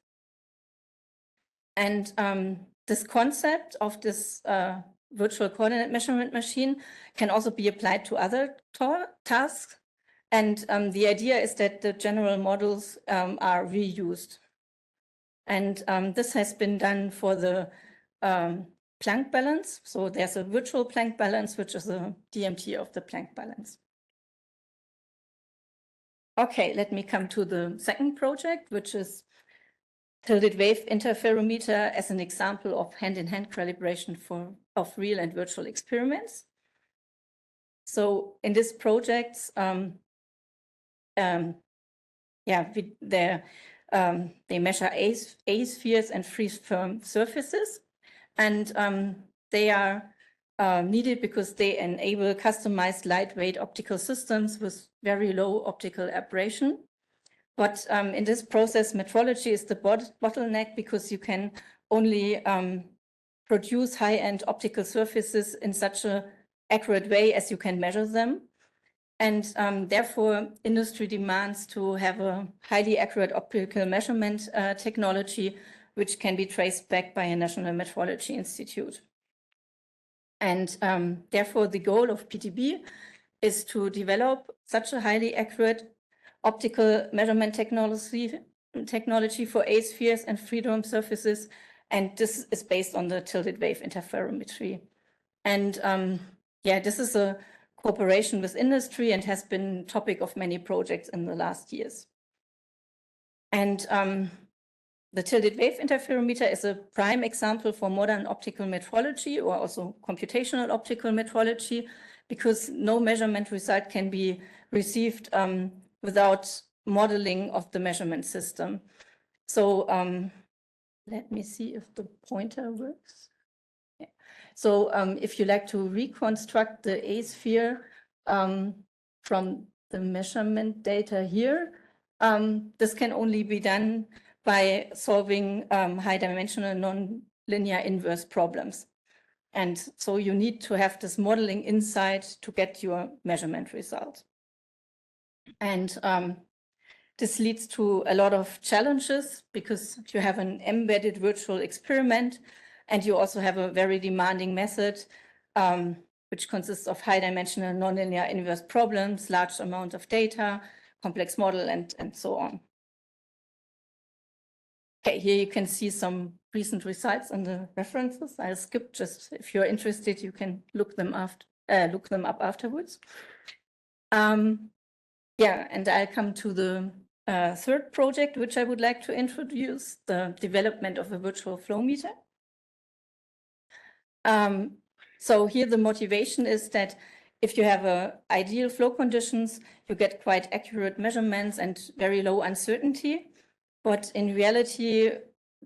And this concept of this virtual coordinate measurement machine can also be applied to other tasks. And the idea is that the general models are reused. And this has been done for the Planck balance. So there's a virtual Planck balance, which is a DMT of the Planck balance. Okay, let me come to the second project, which is tilted wave interferometer as an example of hand-in-hand calibration of real and virtual experiments. So in this project, yeah, they measure A spheres and free-form surfaces, and they are needed because they enable customized lightweight optical systems with very low optical aberration. But in this process, metrology is the bottleneck because you can only produce high-end optical surfaces in such an accurate way as you can measure them. And therefore, industry demands to have a highly accurate optical measurement technology, which can be traced back by a National Metrology Institute. And therefore, the goal of PTB is to develop such a highly accurate optical measurement technology for A-spheres and freedom surfaces. And this is based on the tilted wave interferometry. And yeah, this is a cooperation with industry and has been topic of many projects in the last years. And the tilted wave interferometer is a prime example for modern optical metrology or also computational optical metrology, because no measurement result can be received without modeling of the measurement system. So let me see if the pointer works. Yeah. So if you like to reconstruct the A-sphere from the measurement data here, this can only be done by solving high-dimensional non-linear inverse problems. And so you need to have this modeling inside to get your measurement result. And this leads to a lot of challenges because you have an embedded virtual experiment and you also have a very demanding method which consists of high-dimensional nonlinear inverse problems, large amount of data, complex model, and so on. Okay, here you can see some recent results and the references. I'll skip, just if you're interested, you can look them up afterwards. Yeah, and I'll come to the third project, which I would like to introduce, the development of a virtual flow meter. So here the motivation is that if you have ideal flow conditions, you get quite accurate measurements and very low uncertainty. But in reality,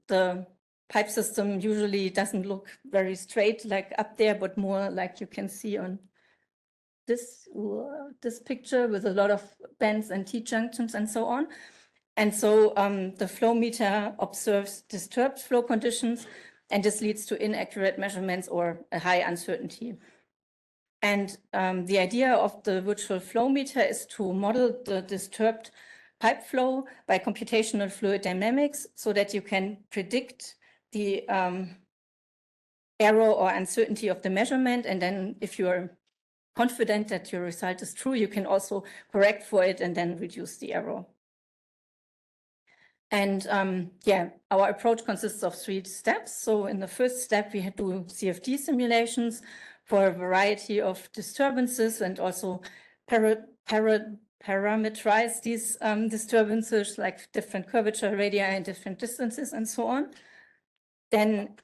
the pipe system usually doesn't look very straight like up there, but more like you can see on this picture with a lot of bends and T-junctions and so on. And so the flow meter observes disturbed flow conditions, and this leads to inaccurate measurements or a high uncertainty. And the idea of the virtual flow meter is to model the disturbed pipe flow by computational fluid dynamics so that you can predict the error or uncertainty of the measurement. And then if you're confident that your result is true, you can also correct for it and then reduce the error. And yeah, our approach consists of 3 steps. So in the first step, we had to do CFD simulations for a variety of disturbances and also parameterize these disturbances, like different curvature radii and different distances and so on. Then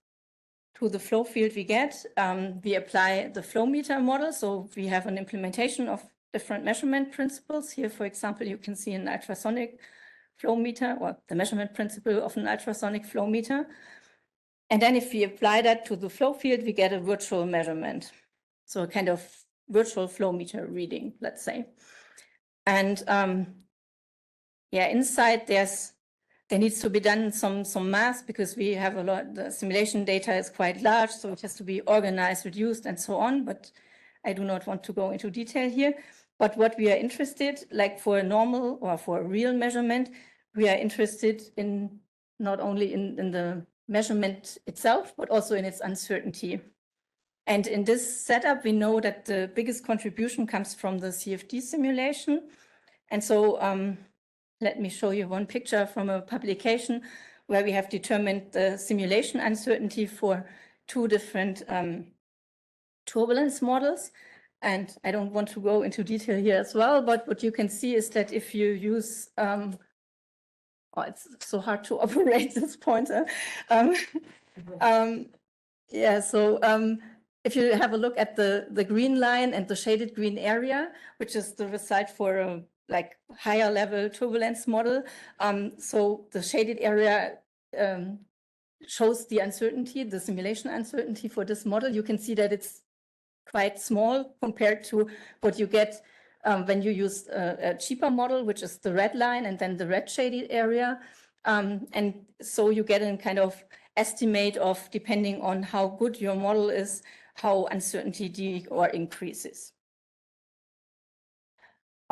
to the flow field we get, we apply the flow meter model. So we have an implementation of different measurement principles. Here, for example, you can see an ultrasonic flow meter, or the measurement principle of an ultrasonic flow meter. And then if we apply that to the flow field, we get a virtual measurement. So a kind of virtual flow meter reading, let's say. And yeah, inside there needs to be done some math because we have a lot, the simulation data is quite large, so it has to be organized, reduced, and so on. But I do not want to go into detail here. But what we are interested, like for a normal or for a real measurement, we are interested in not only in the measurement itself, but also in its uncertainty. And in this setup, we know that the biggest contribution comes from the CFD simulation. And so let me show you one picture from a publication where we have determined the simulation uncertainty for 2 different turbulence models. And I don't want to go into detail here as well, but what you can see is that if you use, oh, it's so hard to operate this pointer. Yeah, so if you have a look at the green line and the shaded green area, which is the result for a like higher level turbulence model. So the shaded area shows the uncertainty, the simulation uncertainty for this model. You can see that it's quite small compared to what you get when you use a cheaper model, which is the red line and then the red shaded area. And so you get a kind of estimate of, depending on how good your model is, how uncertainty or increases.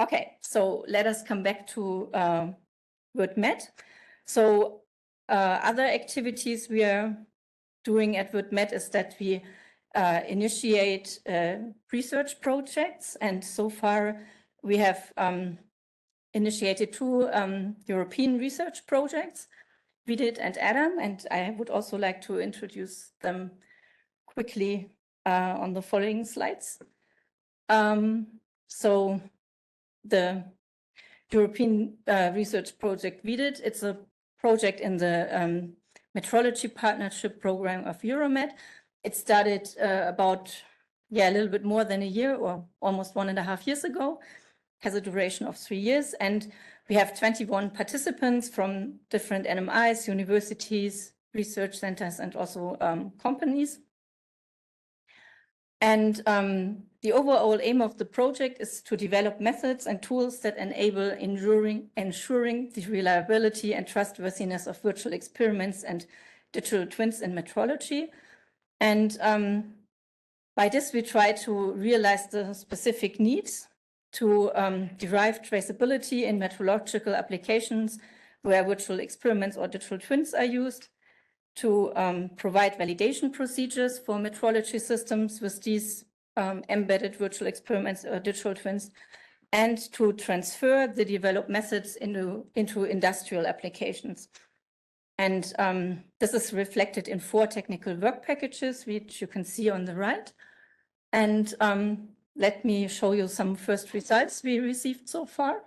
Okay, so let us come back to WordMet. So other activities we are doing at WordMet is that we initiate research projects, and so far we have initiated 2 European research projects, Vidit and Adam, and I would also like to introduce them quickly on the following slides. So the European research project Vidit, it's a project in the Metrology Partnership Program of Euromed. It started about, a little bit more than a year, or almost 1.5 years ago, has a duration of 3 years. And we have 21 participants from different NMIs, universities, research centers, and also companies. And the overall aim of the project is to develop methods and tools that enable ensuring the reliability and trustworthiness of virtual experiments and digital twins in metrology. And by this, we try to realize the specific needs to derive traceability in metrological applications where virtual experiments or digital twins are used, to provide validation procedures for metrology systems with these embedded virtual experiments or digital twins, and to transfer the developed methods into industrial applications. And this is reflected in 4 technical work packages, which you can see on the right. And let me show you some first results we received so far.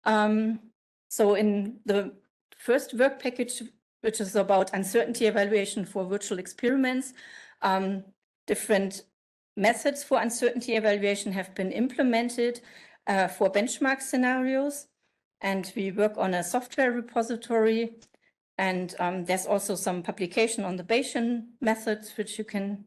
So in the first work package, which is about uncertainty evaluation for virtual experiments, different methods for uncertainty evaluation have been implemented for benchmark scenarios. And we work on a software repository. And there's also some publication on the Bayesian methods, which you can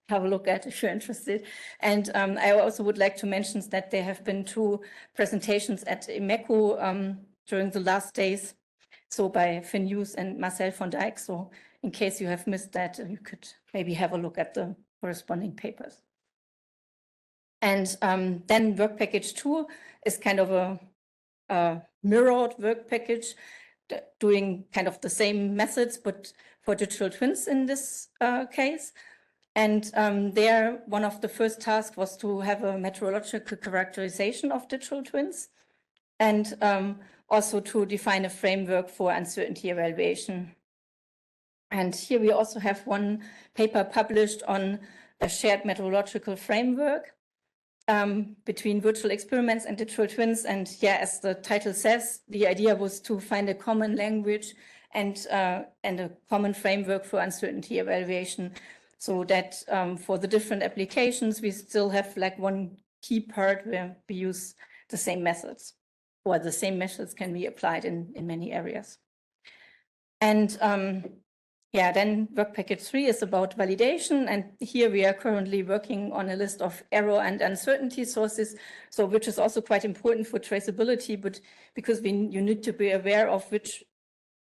have a look at if you're interested. And I also would like to mention that there have been 2 presentations at IMEKO during the last days, so by Finn Hughes and Marcel van Dijk. So in case you have missed that, you could maybe have a look at the corresponding papers. And then work package 2 is kind of a mirrored work package, doing kind of the same methods, but for digital twins in this case. And there, one of the first tasks was to have a metrological characterization of digital twins, and also to define a framework for uncertainty evaluation. And here we also have one paper published on a shared metrological framework between virtual experiments and digital twins. And as the title says, the idea was to find a common language and a common framework for uncertainty evaluation, so that for the different applications, we still have like one key part where we use the same methods, or the same methods can be applied in many areas. And then work package 3 is about validation. And here we are currently working on a list of error and uncertainty sources, so which is also quite important for traceability, but because you need to be aware of which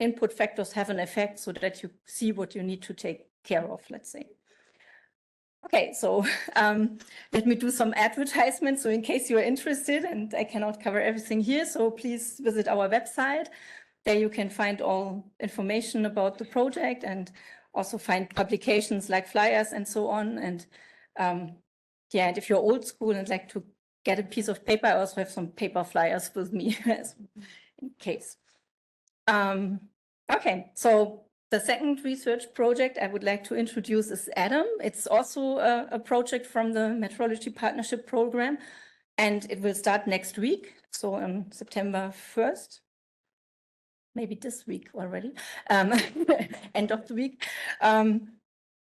input factors have an effect so that you see what you need to take care of, let's say. Okay, so let me do some advertisements. So in case you're interested, and I cannot cover everything here, so please visit our website. There you can find all information about the project and also find publications like flyers and so on. And and if you're old school and like to get a piece of paper, I also have some paper flyers with me in case. Okay, so the second research project I would like to introduce is Adam. It's also a project from the Metrology Partnership Program, and it will start next week, so on September 1st. Maybe this week already, end of the week. And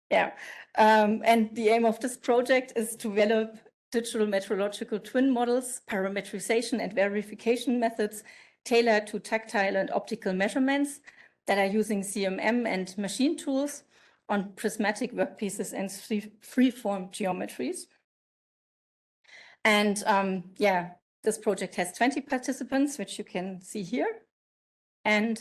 the aim of this project is to develop digital metrological twin models, parametrization and verification methods tailored to tactile and optical measurements that are using CMM and machine tools, on prismatic workpieces and free-form geometries. And yeah, this project has 20 participants, which you can see here. And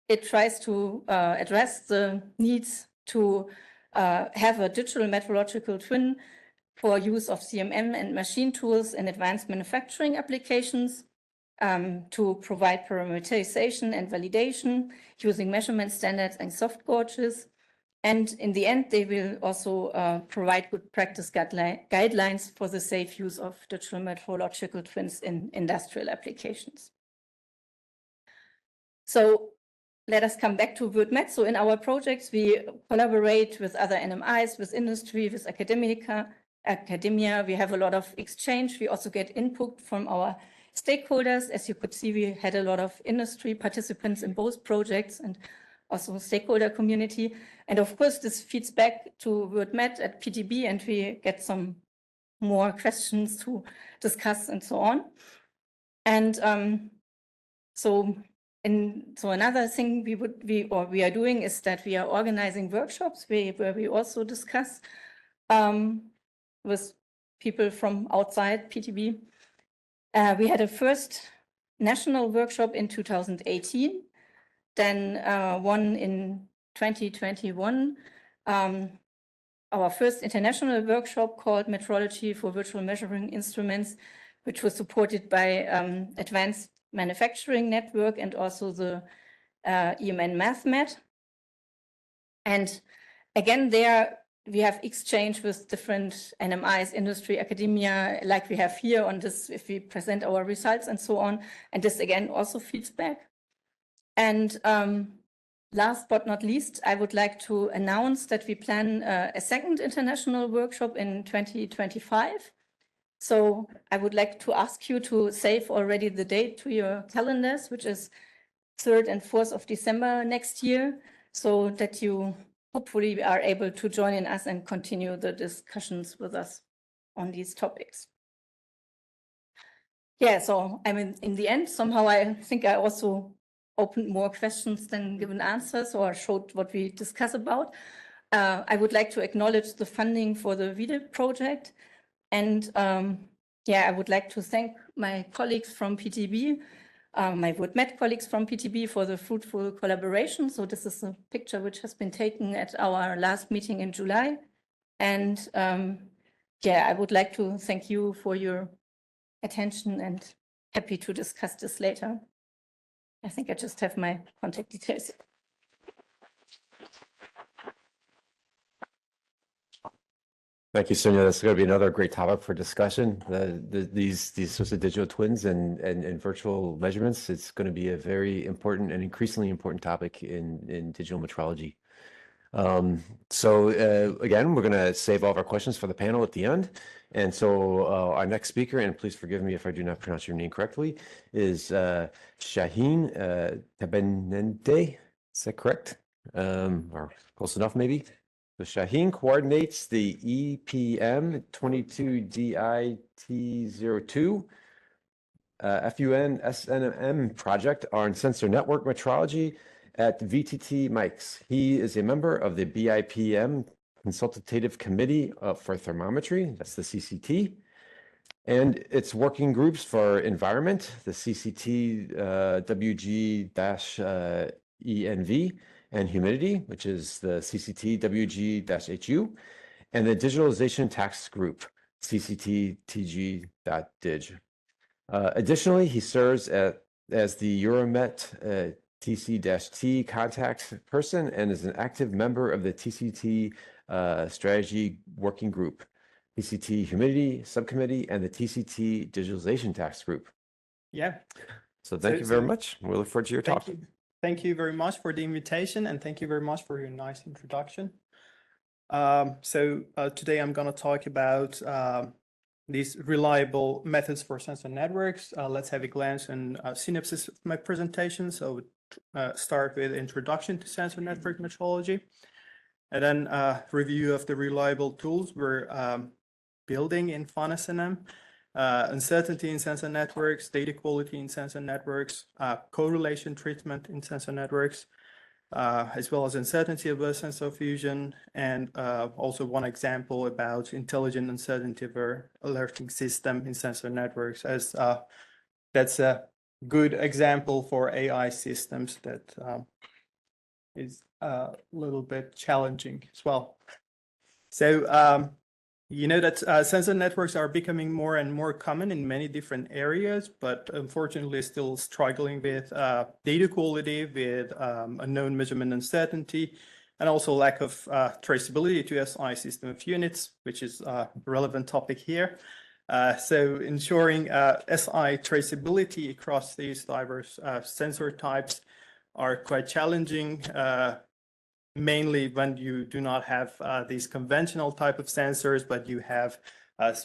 it tries to address the needs to have a digital metrological twin for use of CMM and machine tools in advanced manufacturing applications, to provide parameterization and validation using measurement standards and soft gauges. And in the end, they will also provide good practice guidelines for the safe use of digital metrological twins in industrial applications. So let us come back to WorldMet. So in our projects, we collaborate with other NMIs, with industry, with academia. We have a lot of exchange. We also get input from our stakeholders. As you could see, we had a lot of industry participants in both projects and also stakeholder community. And of course, this feeds back to WorldMet at PTB, and we get some more questions to discuss and so on. And so another thing we are doing is that we are organizing workshops where we also discuss with people from outside PTB. We had a first national workshop in 2018, then one in 2021. Our first international workshop called Metrology for Virtual Measuring Instruments, which was supported by Advanced Manufacturing Network and also the EMN MathMet. And again, there we have exchange with different NMIs, industry, academia, like we have here on this, if we present our results and so on. And this again also feeds back. And last but not least, I would like to announce that we plan a second international workshop in 2025. So I would like to ask you to save already the date to your calendars, which is 3rd and 4th of December next year, so that you hopefully are able to join in us and continue the discussions with us on these topics. Yeah, so I mean, in the end, somehow I think I also opened more questions than given answers or showed what we discuss about. I would like to acknowledge the funding for the VIDE project. And yeah, I would like to thank my colleagues from PTB, my WorldMet colleagues from PTB for the fruitful collaboration. So this is a picture which has been taken at our last meeting in July. And yeah, I would like to thank you for your attention and happy to discuss this later. I think I just have my contact details. Thank you, Sonia. That's going to be another great topic for discussion. These sorts of digital twins and virtual measurements. It's going to be a very important and increasingly important topic in digital metrology. So again, we're going to save all of our questions for the panel at the end. And so our next speaker, and please forgive me if I do not pronounce your name correctly, is Shaheen Tabenente. Is that correct? Or close enough, maybe? So Shaheen coordinates the EPM 22DIT02 FUN SNM project on sensor network metrology at VTT Mics. He is a member of the BIPM Consultative Committee for Thermometry, that's the CCT, and its working groups for environment, the CCT WG-ENV, and humidity, which is the CCT WG-HU, and the digitalization task group, CCT-TG.dig. Additionally, he serves as the Euromet TC-T contact person and is an active member of the TCT strategy working group, TCT humidity subcommittee, and the TCT digitalization task group. Yeah. So thank you very much. We look forward to your talk. Thank you very much for the invitation, and thank you very much for your nice introduction. Today I'm going to talk about these reliable methods for sensor networks. Let's have a glance and synopsis of my presentation. So start with introduction to sensor network metrology, and then review of the reliable tools we're building in FUN SNM, uncertainty in sensor networks, data quality in sensor networks, correlation treatment in sensor networks, as well as uncertainty-aware sensor fusion, and also one example about intelligent uncertainty-aware alerting system in sensor networks, as that's a good example for AI systems that is a little bit challenging as well. So you know that sensor networks are becoming more and more common in many different areas, but unfortunately still struggling with data quality, with unknown measurement uncertainty, and also lack of traceability to SI system of units, which is a relevant topic here. So ensuring SI traceability across these diverse sensor types are quite challenging, mainly when you do not have these conventional type of sensors, but you have,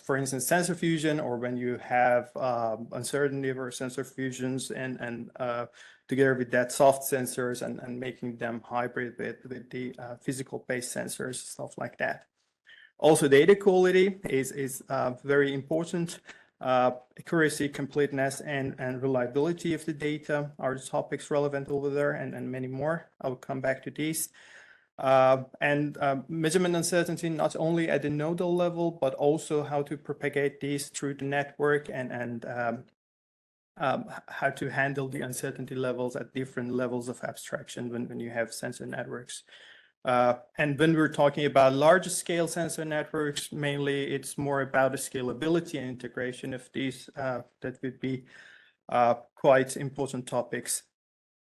for instance, sensor fusion, or when you have uncertainty over sensor fusions and together with that soft sensors and making them hybrid with the physical based sensors, stuff like that. Also, data quality is very important. Accuracy, completeness, and reliability of the data are the topics relevant over there, and many more. I will come back to these. Measurement uncertainty, not only at the nodal level, but also how to propagate these through the network and how to handle the uncertainty levels at different levels of abstraction when you have sensor networks. And when we're talking about large scale sensor networks, mainly it's more about the scalability and integration of these that would be quite important topics.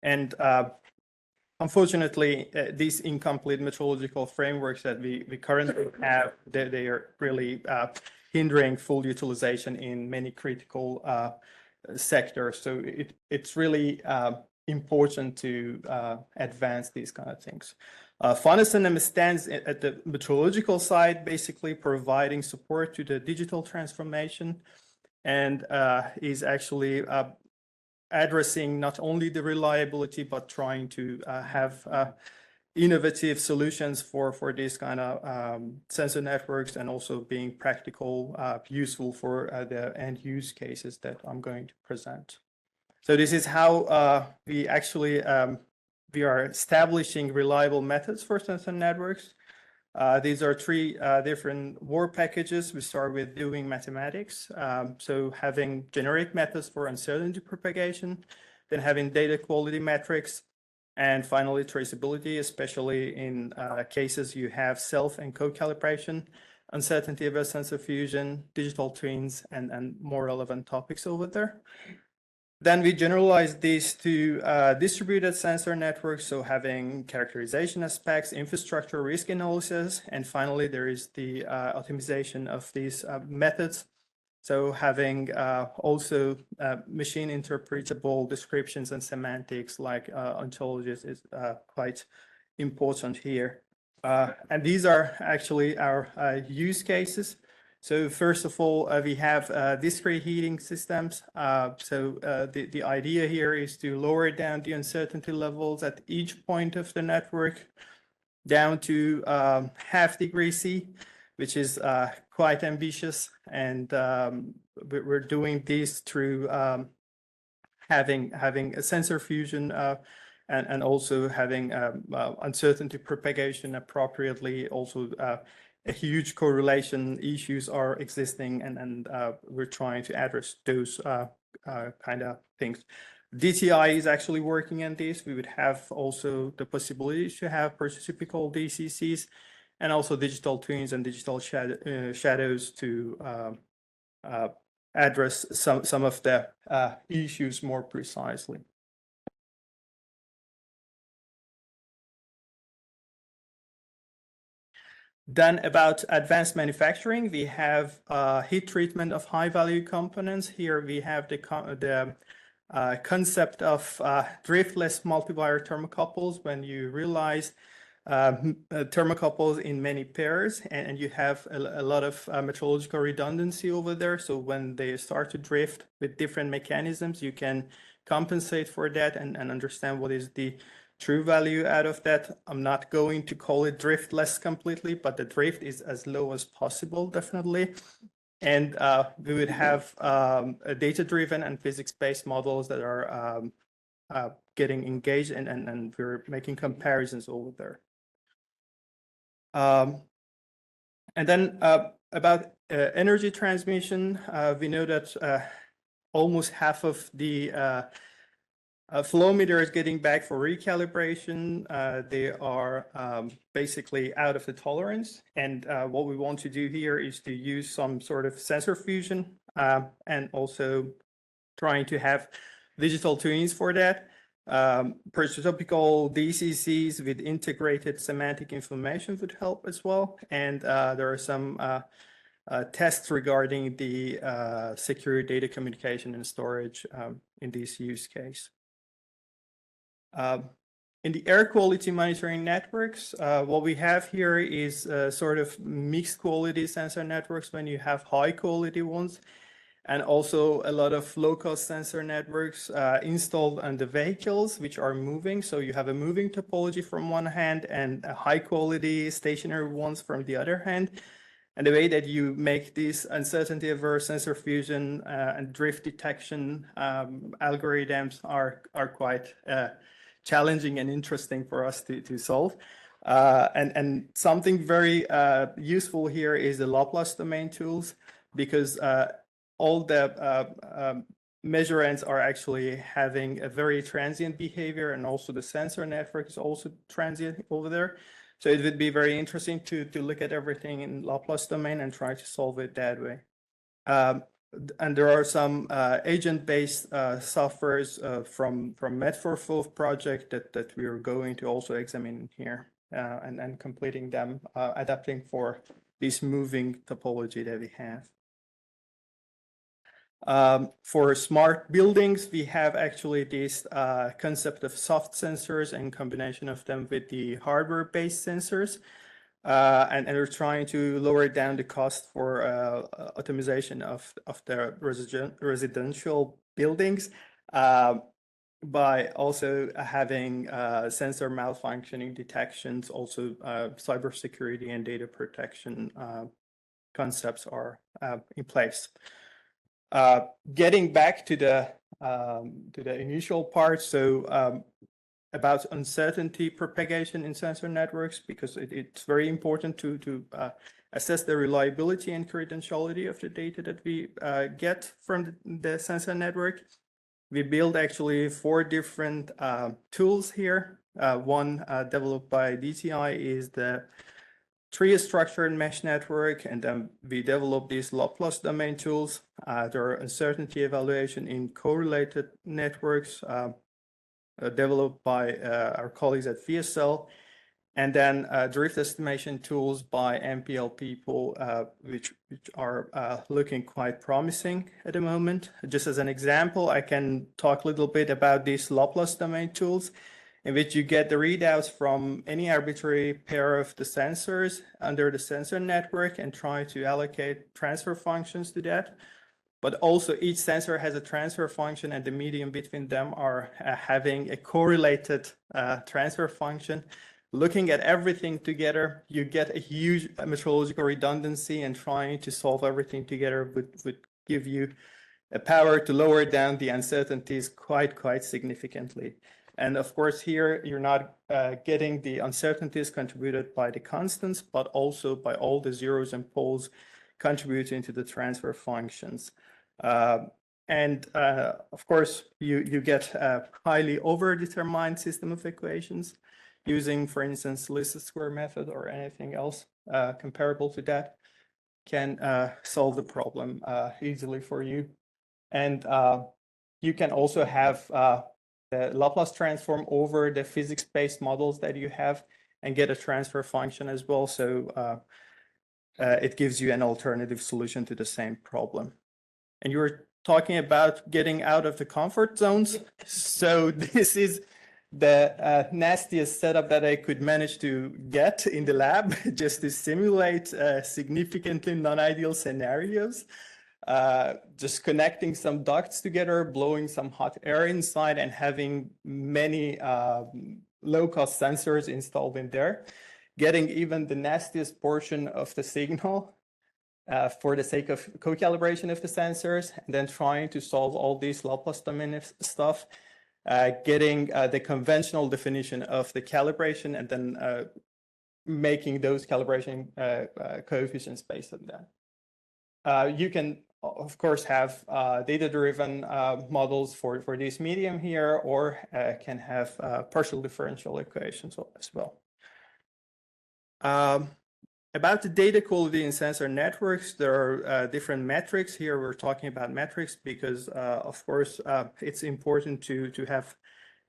And unfortunately, these incomplete metrological frameworks that we currently have, they are really hindering full utilization in many critical sectors. So it's really important to advance these kind of things. FONASYNEM stands at the metrological side, basically providing support to the digital transformation, and is actually addressing not only the reliability, but trying to have innovative solutions for these kind of sensor networks, and also being practical, useful for the end use cases that I'm going to present. So this is how we actually we are establishing reliable methods for sensor networks. These are three different work packages. We start with doing mathematics. So having generic methods for uncertainty propagation, then having data quality metrics, and finally traceability, especially in cases you have self and co-calibration, uncertainty of sensor fusion, digital twins, and more relevant topics over there. Then we generalize these to distributed sensor networks, so having characterization aspects, infrastructure, risk analysis, and finally there is the optimization of these methods. So having also machine interpretable descriptions and semantics like ontologies is quite important here. And these are actually our use cases. So first of all, we have discrete heating systems. The idea here is to lower down the uncertainty levels at each point of the network down to ½ degree C, which is quite ambitious. And we're doing this through having a sensor fusion and also having uncertainty propagation appropriately. Also, a huge correlation issues are existing, and we're trying to address those kind of things. DTI is actually working on this. We would have also the possibility to have prototypical DCCs, and also digital twins and digital shadows to address some of the issues more precisely. Then about advanced manufacturing, we have heat treatment of high value components. Here we have the concept of driftless multi-wire thermocouples, when you realize thermocouples in many pairs, and you have a lot of metrological redundancy over there. So when they start to drift with different mechanisms, you can compensate for that and understand what is the true value out of that. I'm not going to call it driftless completely, but the drift is as low as possible, definitely. And we would have data-driven and physics-based models that are getting engaged and we're making comparisons over there. And then about energy transmission, we know that almost half of the flow meter is getting back for recalibration. They are basically out of the tolerance. And what we want to do here is to use some sort of sensor fusion and also trying to have digital tunings for that. Prototypical DCCs with integrated semantic information would help as well. And there are some tests regarding the secure data communication and storage in this use case. In the air quality monitoring networks, what we have here is sort of mixed quality sensor networks when you have high quality ones, and also a lot of low-cost sensor networks installed on the vehicles which are moving. So you have a moving topology from one hand and a high-quality stationary ones from the other hand. And the way that you make these uncertainty-averse sensor fusion and drift detection algorithms are quite challenging and interesting for us to solve. And something very useful here is the Laplace domain tools, because all the measurements are actually having a very transient behavior, and also the sensor network is also transient over there. So it would be very interesting to look at everything in Laplace domain and try to solve it that way. And there are some agent-based softwares from Met4Fov project that we are going to also examine here and completing them, adapting for this moving topology that we have. For smart buildings, we have actually this concept of soft sensors and combination of them with the hardware-based sensors. And we're trying to lower down the cost for optimization of the residential buildings by also having sensor malfunctioning detections. Also, cybersecurity and data protection concepts are in place. Getting back to the initial part, so about uncertainty propagation in sensor networks, because it's very important to assess the reliability and credentiality of the data that we get from the sensor network. We build actually 4 different tools here. One developed by DTI is the tree structured mesh network, and then we develop these Laplace domain tools. There are uncertainty evaluation in correlated networks developed by our colleagues at VSL, and then drift estimation tools by MPL people, which are looking quite promising at the moment. Just as an example, I can talk a little bit about these Laplace domain tools, in which you get the readouts from any arbitrary pair of the sensors under the sensor network and try to allocate transfer functions to that. But also each sensor has a transfer function, and the medium between them are having a correlated transfer function. Looking at everything together, you get a huge metrological redundancy, and trying to solve everything together would give you a power to lower down the uncertainties quite significantly. And of course, here you're not getting the uncertainties contributed by the constants, but also by all the zeros and poles contributing to the transfer functions. And of course, you get a highly overdetermined system of equations using, for instance, least square method or anything else comparable to that can solve the problem easily for you. And you can also have the Laplace transform over the physics-based models that you have and get a transfer function as well. So it gives you an alternative solution to the same problem. And you were talking about getting out of the comfort zones. So this is the nastiest setup that I could manage to get in the lab, just to simulate significantly non-ideal scenarios. Just connecting some ducts together, blowing some hot air inside, and having many low-cost sensors installed in there, getting even the nastiest portion of the signal for the sake of co-calibration of the sensors, and then trying to solve all these Laplace domain stuff getting the conventional definition of the calibration and then making those calibration coefficients based on that. You can, of course, have data-driven models for this medium here, or can have partial differential equations as well. About the data quality in sensor networks, there are different metrics. Here we're talking about metrics because, of course, it's important to have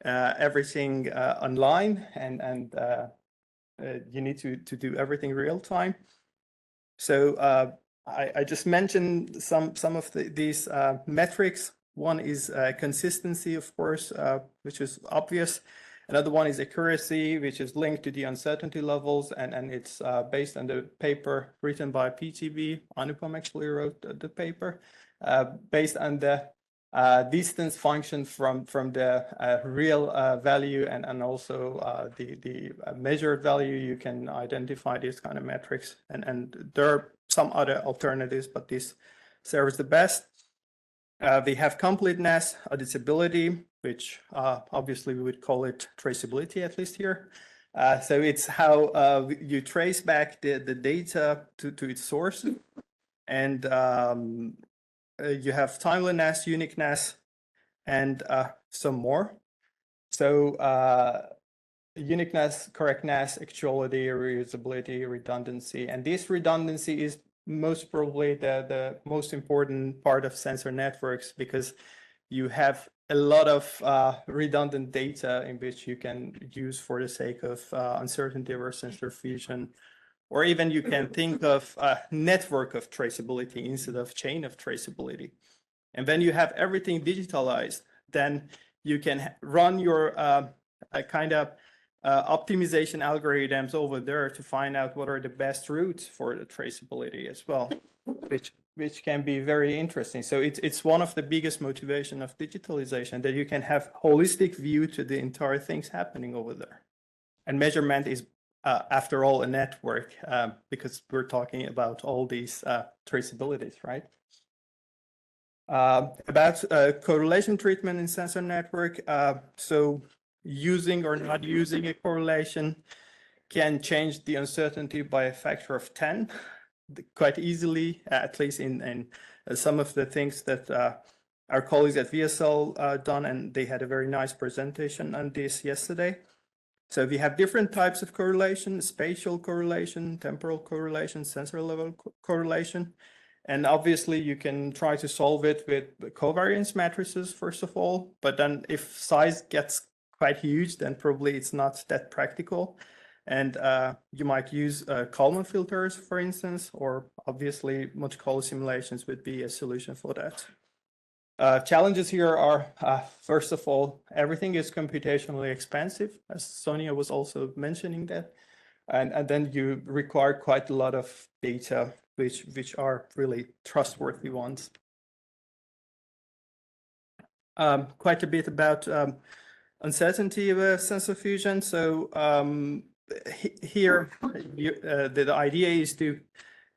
everything online, and you need to do everything real time. So I just mentioned some of these metrics. One is consistency, of course, which is obvious. Another one is accuracy, which is linked to the uncertainty levels, and it's based on the paper written by PTB. Anupam actually wrote the paper based on the distance function from the real value and also the measured value. You can identify these kind of metrics, and there are some other alternatives, but this serves the best. We have completeness, auditability, which obviously we would call it traceability, at least here. So it's how you trace back the data to its source. And you have timeliness, uniqueness, and some more. So uniqueness, correctness, actuality, reusability, redundancy. And this redundancy is most probably the most important part of sensor networks, because you have a lot of redundant data in which you can use for the sake of uncertainty over sensor fusion, or even you can think of a network of traceability instead of chain of traceability. And when you have everything digitalized, then you can run your kind of optimization algorithms over there to find out what are the best routes for the traceability as well, which can be very interesting. So it's one of the biggest motivation of digitalization, that you can have holistic view to the entire things happening over there. And measurement is, after all, a network, because we're talking about all these traceabilities, right? About correlation treatment in sensor network. So using or not using a correlation can change the uncertainty by a factor of 10 quite easily, at least in some of the things that our colleagues at VSL done, and they had a very nice presentation on this yesterday. So we have different types of correlation: spatial correlation, temporal correlation, sensor level correlation. And obviously you can try to solve it with covariance matrices, first of all, but then if size gets quite huge, then probably it's not that practical. And you might use Kalman filters, for instance, or obviously multi-color simulations would be a solution for that. Challenges here are, first of all, everything is computationally expensive, as Sonia was also mentioning that. And then you require quite a lot of data, which are really trustworthy ones. Quite a bit about uncertainty of sensor fusion. So here, the idea is to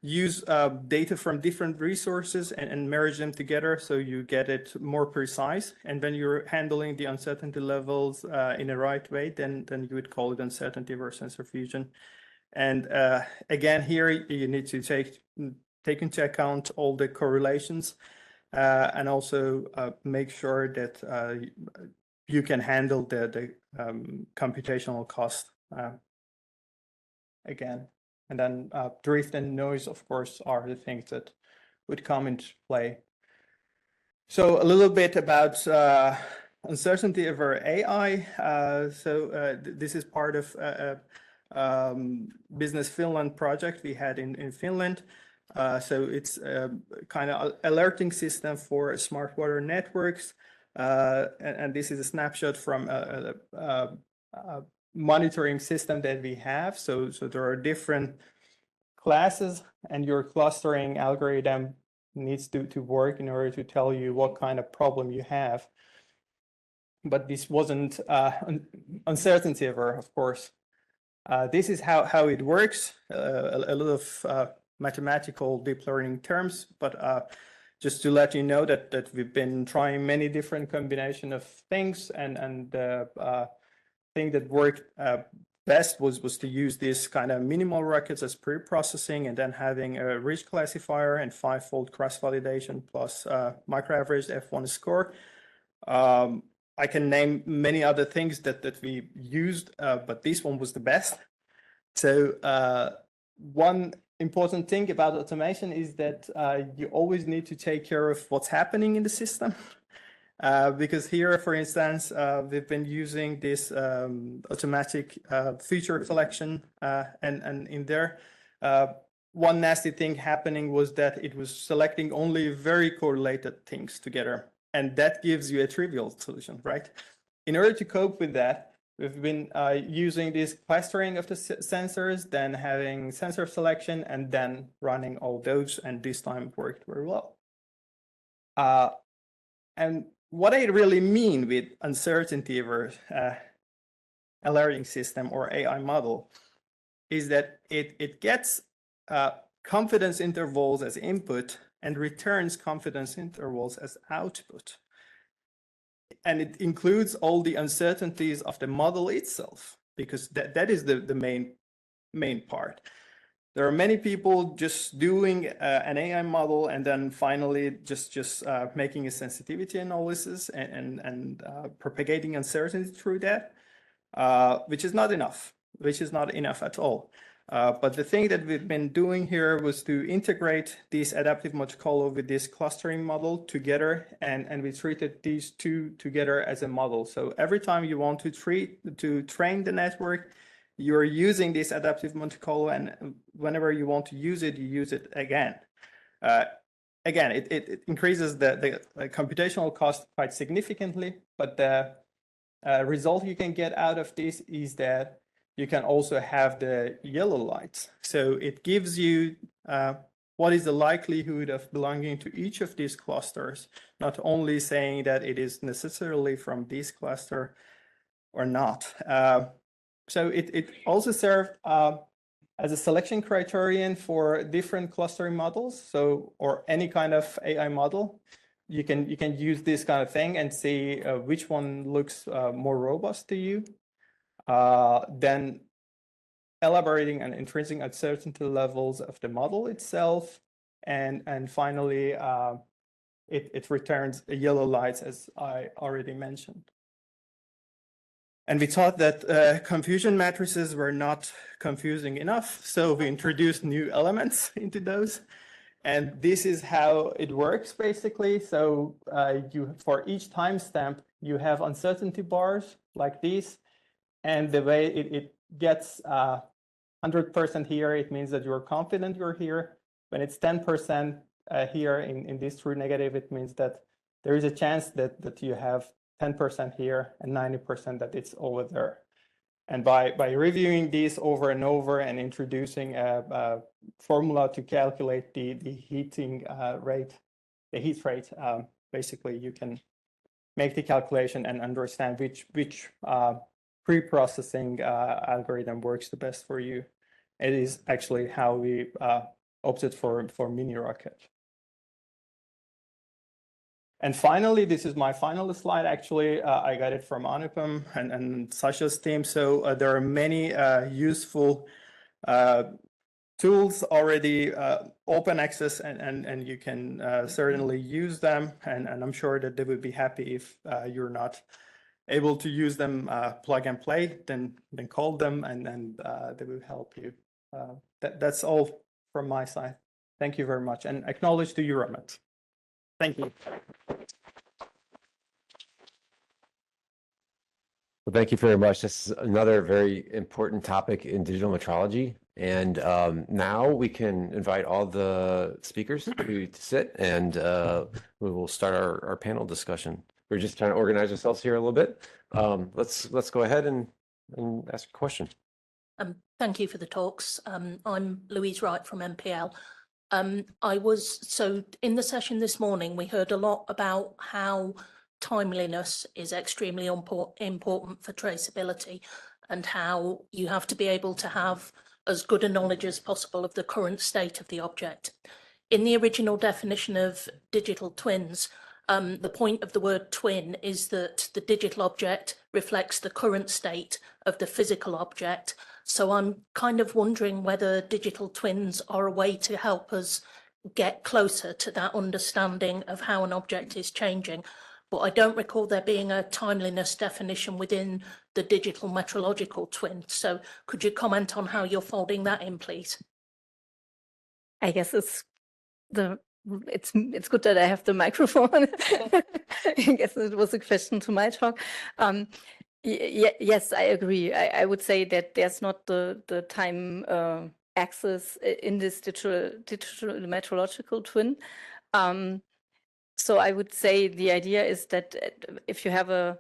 use data from different resources and merge them together so you get it more precise. And when you're handling the uncertainty levels in a right way, then you would call it uncertainty over sensor fusion. And again, here you need to take into account all the correlations and also make sure that you can handle the computational cost again. And then drift and noise, of course, are the things that would come into play. So a little bit about uncertainty over AI. This is part of Business Finland project we had in Finland. So it's a kind of alerting system for smart water networks. And this is a snapshot from a monitoring system that we have. So there are different classes, and your clustering algorithm needs to work in order to tell you what kind of problem you have. But this wasn't uncertainty ever, of course. This is how it works, a lot of mathematical deep learning terms, but just to let you know that we've been trying many different combination of things, and the thing that worked best was to use this kind of minimal records as pre-processing, and then having a rich classifier and 5-fold cross-validation plus micro-averaged F1 score. I can name many other things that we used, but this one was the best. So one important thing about automation is that you always need to take care of what's happening in the system. Because here, for instance, we've been using this automatic feature selection, and in there, one nasty thing happening was that it was selecting only very correlated things together, and that gives you a trivial solution, right? In order to cope with that, we've been using this clustering of the sensors, then having sensor selection, and then running all those, and this time it worked very well. And what I really mean with uncertainty over alerting system or AI model is that it gets confidence intervals as input and returns confidence intervals as output. And it includes all the uncertainties of the model itself, because that is the main part. There are many people just doing an AI model and then finally just making a sensitivity analysis and propagating uncertainty through that, which is not enough, at all. But the thing that we've been doing here was to integrate this adaptive Monte Carlo with this clustering model together, and we treated these two together as a model. So every time you want to train the network, you're using this adaptive Monte Carlo, and whenever you want to use it, you use it again. Again, it increases the computational cost quite significantly, but the result you can get out of this is that you can also have the yellow lights. So it gives you what is the likelihood of belonging to each of these clusters, not only saying that it is necessarily from this cluster or not. So it also serves as a selection criterion for different clustering models. So, or any kind of AI model, you can use this kind of thing and see which one looks more robust to you. Then elaborating on intrinsic uncertainty levels of the model itself, and finally it returns yellow lights, as I already mentioned. And we thought that confusion matrices were not confusing enough, so we introduced new elements into those. And this is how it works, basically. So for each timestamp, you have uncertainty bars like these. And the way it gets 100% here, it means that you're confident you're here. When it's 10% here in this true negative, it means that there is a chance that you have 10% here and 90% that it's over there. And by reviewing these over and over and introducing a formula to calculate the heating rate, the heat rate, basically you can make the calculation and understand which pre-processing algorithm works the best for you. It is actually how we opted for mini rocket. And finally, this is my final slide. Actually, I got it from Anupam and Sasha's team. So there are many useful tools already open access, and you can certainly use them. And I'm sure that they would be happy if you're not able to use them plug and play, then call them, and they will help you. That's all from my side. Thank you very much, and acknowledge the Euromet. Thank you. Well, thank you very much. This is another very important topic in digital metrology. And now we can invite all the speakers to sit, and we will start our panel discussion. We're just trying to organize ourselves here a little bit. Let's go ahead and ask a question. Thank you for the talks. I'm Louise Wright from MPL. So in the session this morning, we heard a lot about how timeliness is extremely important for traceability, and how you have to be able to have as good a knowledge as possible of the current state of the object. in the original definition of digital twins, the point of the word twin is that the digital object reflects the current state of the physical object. So I'm kind of wondering whether digital twins are a way to help us get closer to that understanding of how an object is changing. But I don't recall there being a timeliness definition within the digital metrological twin. So could you comment on how you're folding that in, please? I guess it's good that I have the microphone. I guess it was a question to my talk. Yes, I agree. I would say that there's not the time axis in this digital metrological twin. So I would say the idea is that if you have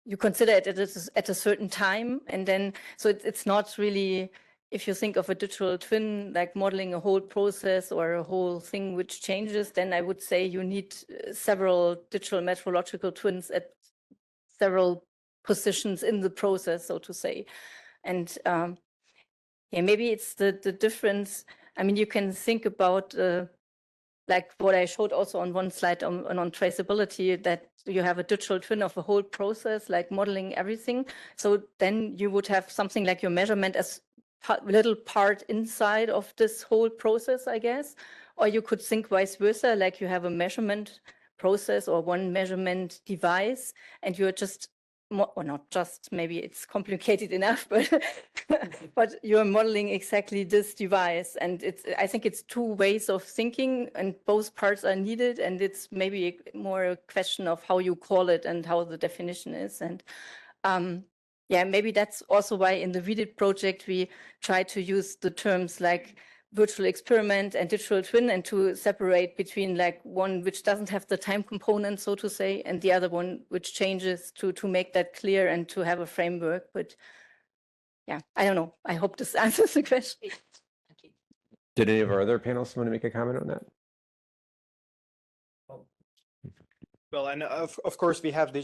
you consider it at a certain time, and then so it's not really. If you think of a digital twin, like modeling a whole process or a whole thing which changes, then I would say you need several digital metrological twins at several positions in the process, so to say. And yeah, maybe it's the difference. I mean, you can think about like what I showed also on one slide on traceability, that you have a digital twin of a whole process, like modeling everything. So then you would have something like your measurement as little part inside of this whole process, I guess. Or you could think vice versa, like you have a measurement process or one measurement device, and you're just, or not just, maybe it's complicated enough, but you're modeling exactly this device. And I think it's two ways of thinking, and both parts are needed. And it's maybe more a question of how you call it and how the definition is. And yeah, maybe that's also why in the VDIT project, we try to use the terms like virtual experiment and digital twin, and to separate between like one which doesn't have the time component, so to say, and the other one which changes, to make that clear and to have a framework. But yeah, I don't know. I hope this answers the question. Did any of our other panelists want to make a comment on that? Well, and of course we have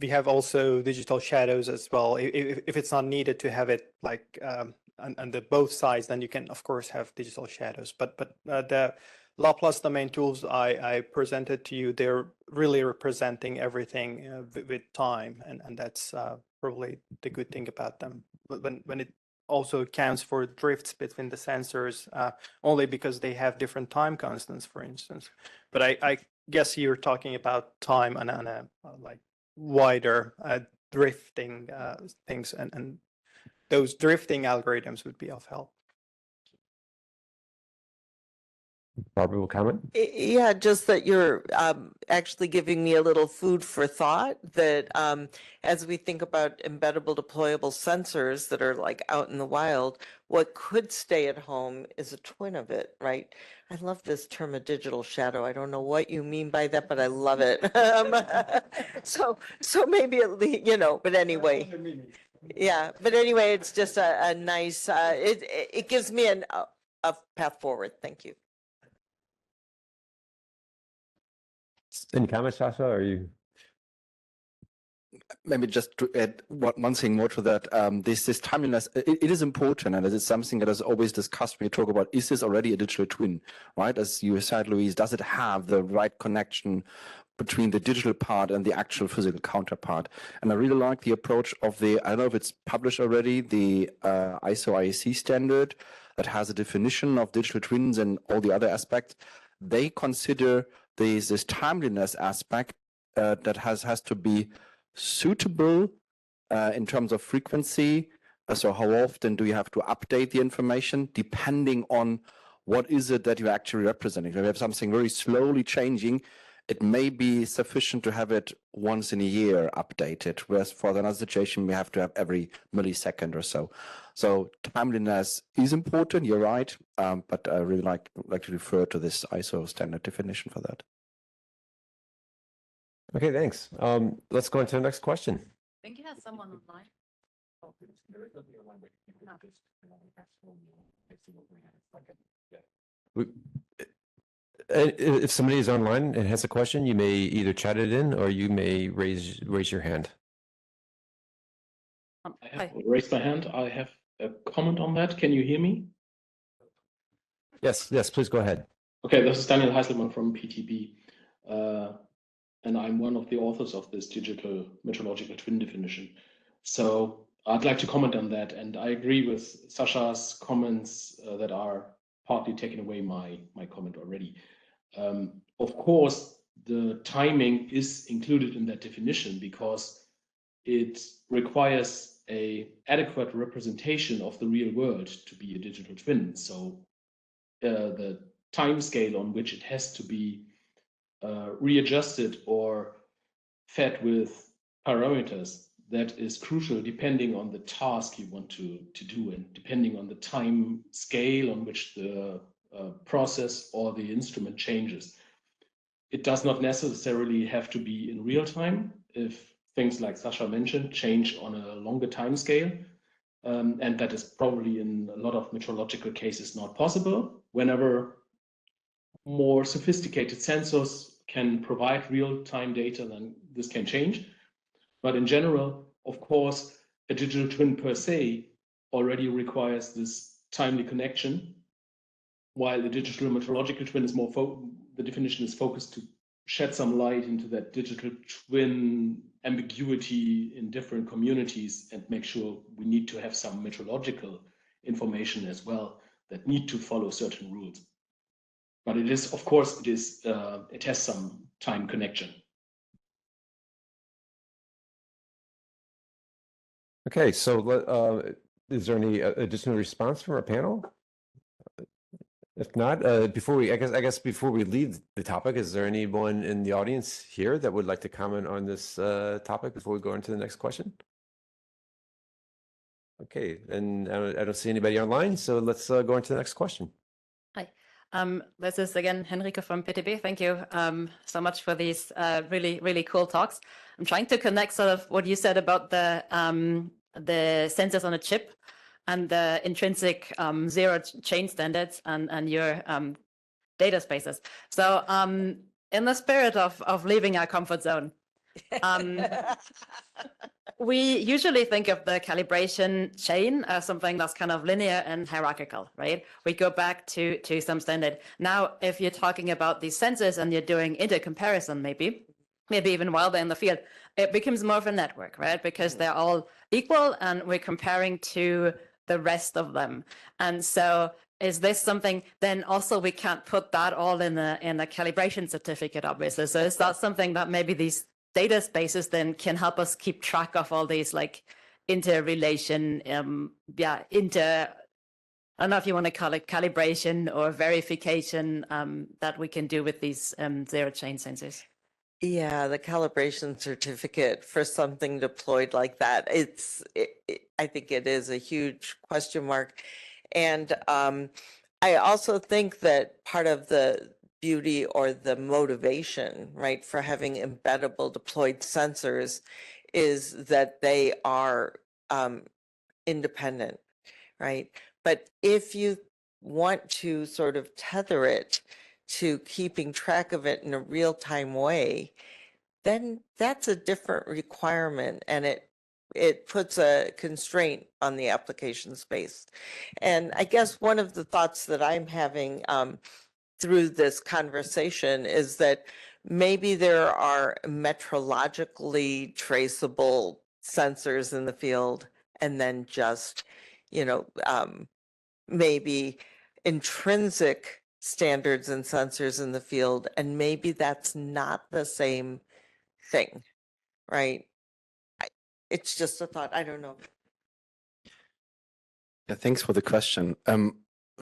we have also digital shadows as well. If it's not needed to have it like on the both sides, then you can of course have digital shadows. But the Laplace domain tools I presented to you, they're really representing everything with time, and that's probably the good thing about them. But when it also accounts for drifts between the sensors, only because they have different time constants, for instance. But I guess you're talking about time on a like wider drifting things, and those drifting algorithms would be of help. Barbara will comment. Yeah, just that you're actually giving me a little food for thought, that as we think about embeddable deployable sensors that are like out in the wild, what could stay at home is a twin of it, right? I love this term, a digital shadow. I don't know what you mean by that, but I love it. So maybe but anyway. Yeah, but anyway, it's just a nice, it gives me a path forward. Thank you. Any comments, Sasha? Are you? Maybe just to add one thing more to that, this timeliness, it is important, and it is something that is always discussed when you talk about, is this already a digital twin, right? As you said, Louise, does it have the right connection between the digital part and the actual physical counterpart? And I really like the approach of the, I don't know if it's published already, the ISO IEC standard that has a definition of digital twins and all the other aspects. They consider this timeliness aspect that has to be suitable in terms of frequency. So how often do you have to update the information depending on what is it that you're actually representing? If you have something very slowly changing, it may be sufficient to have it once in a year updated, whereas for another situation, we have to have every millisecond or so. So timeliness is important, you're right, but I really like to refer to this ISO standard definition for that. Okay, thanks. Let's go into the next question. I think you have someone online. If somebody is online and has a question, you may either chat it in or you may raise your hand. I have raised my hand. I have a comment on that. Can you hear me? Yes, please go ahead. Okay, this is Daniel Heiselmann from PTB, and I'm one of the authors of this digital metrological twin definition. So I'd like to comment on that, and I agree with Sasha's comments that are partly taken away my comment already. Of course, the timing is included in that definition because it requires an adequate representation of the real world to be a digital twin. So the time scale on which it has to be readjusted or fed with parameters, that is crucial depending on the task you want to do and depending on the time scale on which the process or the instrument changes. It does not necessarily have to be in real time if things like Sasha mentioned change on a longer time scale. And that is probably in a lot of metrological cases not possible. Whenever more sophisticated sensors can provide real-time data, then this can change. But in general, of course, a digital twin per se already requires this timely connection, while the digital metrological twin is more, the definition is focused to shed some light into that digital twin ambiguity in different communities and make sure we need to have some metrological information as well that need to follow certain rules. But it is, of course, it has some time connection. Okay, so is there any additional response from our panel? If not, before we, I guess before we leave the topic, is there anyone in the audience here that would like to comment on this topic before we go into the next question? Okay, and I don't see anybody online, so let's go into the next question. Hi, this is again Henrike from PTB. Thank you so much for these really cool talks. I'm trying to connect sort of what you said about the sensors on a chip and the intrinsic zero chain standards and your data spaces. So in the spirit of leaving our comfort zone, we usually think of the calibration chain as something that's kind of linear and hierarchical, right? We go back to some standard. Now, if you're talking about these sensors and you're doing intercomparison, maybe even while they're in the field, it becomes more of a network, right? Because they're all equal and we're comparing to the rest of them. And so is this something, then also we can't put that all in a calibration certificate, obviously. So is that something that maybe these data spaces then can help us keep track of all these like interrelation, I don't know if you want to call it calibration or verification that we can do with these zero chain sensors? Yeah, the calibration certificate for something deployed like that, I think it is a huge question mark. And I also think that part of the beauty or the motivation, right, for having embeddable deployed sensors is that they are independent, right? But if you want to sort of tether it to keeping track of it in a real-time way, then that's a different requirement and it puts a constraint on the application space. And I guess one of the thoughts that I'm having through this conversation is that maybe there are metrologically traceable sensors in the field and then just, maybe intrinsic standards and sensors in the field, and maybe that's not the same thing, right? It's just a thought. I don't know. Yeah, thanks for the question.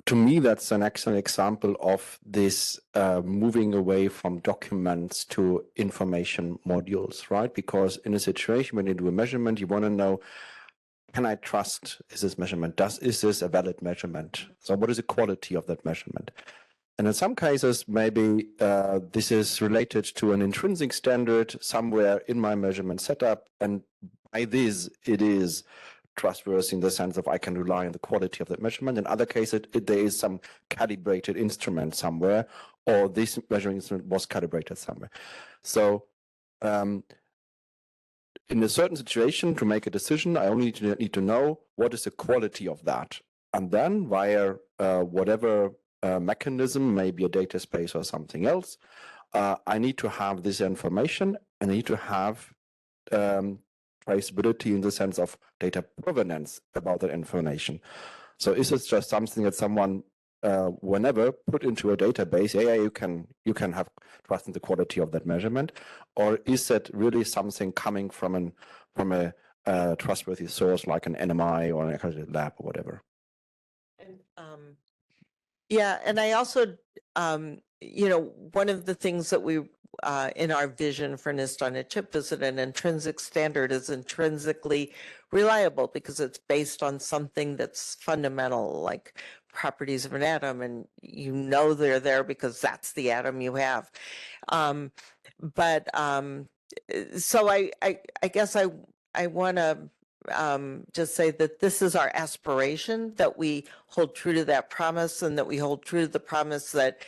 To me, that's an excellent example of this moving away from documents to information modules, right? Because in a situation when you do a measurement, you want to know, can I trust is this measurement? Is this a valid measurement? So what is the quality of that measurement? And in some cases, maybe this is related to an intrinsic standard somewhere in my measurement setup. And by this, it is trustworthy in the sense of I can rely on the quality of that measurement. In other cases, there is some calibrated instrument somewhere, or this measuring instrument was calibrated somewhere. So in a certain situation, to make a decision, I only need to know what is the quality of that. And then via whatever mechanism, maybe a data space or something else, I need to have this information, and I need to have traceability in the sense of data provenance about that information. So is it just something that someone whenever put into a database, yeah, you can have trust in the quality of that measurement, or is that really something coming from a trustworthy source like an NMI or an accredited lab or whatever? And, yeah, and I also, you know, one of the things that we, in our vision for NIST on a chip is that an intrinsic standard is intrinsically reliable because it's based on something that's fundamental, like properties of an atom, and you know they're there because that's the atom you have. So I guess I want to just say that this is our aspiration, that we hold true to that promise, and that we hold true to the promise that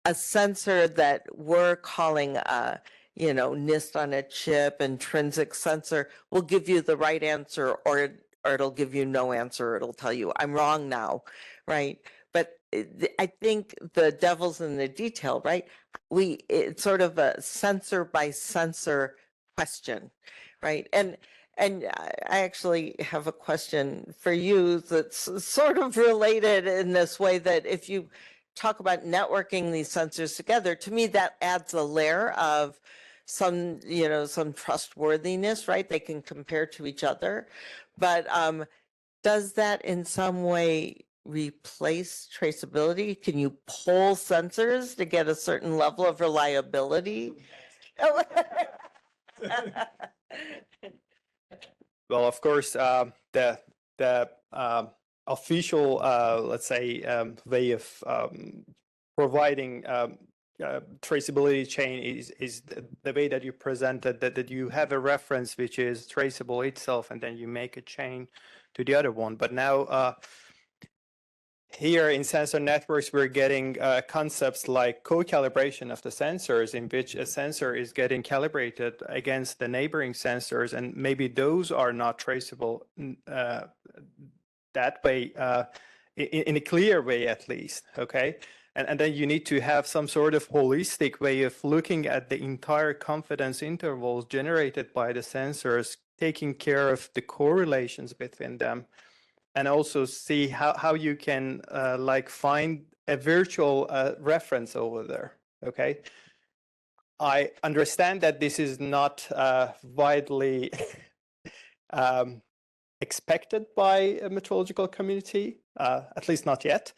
a sensor that we're calling you know, NIST on a chip, intrinsic sensor, will give you the right answer, or it'll give you no answer. It'll tell you, I'm wrong now, right? But I think the devil's in the detail, right? It's sort of a sensor by sensor question, right? And I actually have a question for you that's sort of related in this way, that if you talk about networking these sensors together, to me that adds a layer of some, you know, some trustworthiness, right? They can compare to each other. But does that in some way replace traceability? Can you poll sensors to get a certain level of reliability? Well, of course, the official, let's say, way of providing traceability chain is the way that you presented, that you have a reference which is traceable itself, and then you make a chain to the other one. But now here in sensor networks, we're getting concepts like co-calibration of the sensors, in which a sensor is getting calibrated against the neighboring sensors, and maybe those are not traceable that way, in a clear way at least, okay? And then you need to have some sort of holistic way of looking at the entire confidence intervals generated by the sensors, taking care of the correlations between them, and also see how you can like find a virtual reference over there, okay? I understand that this is not widely expected by a metrological community, at least not yet.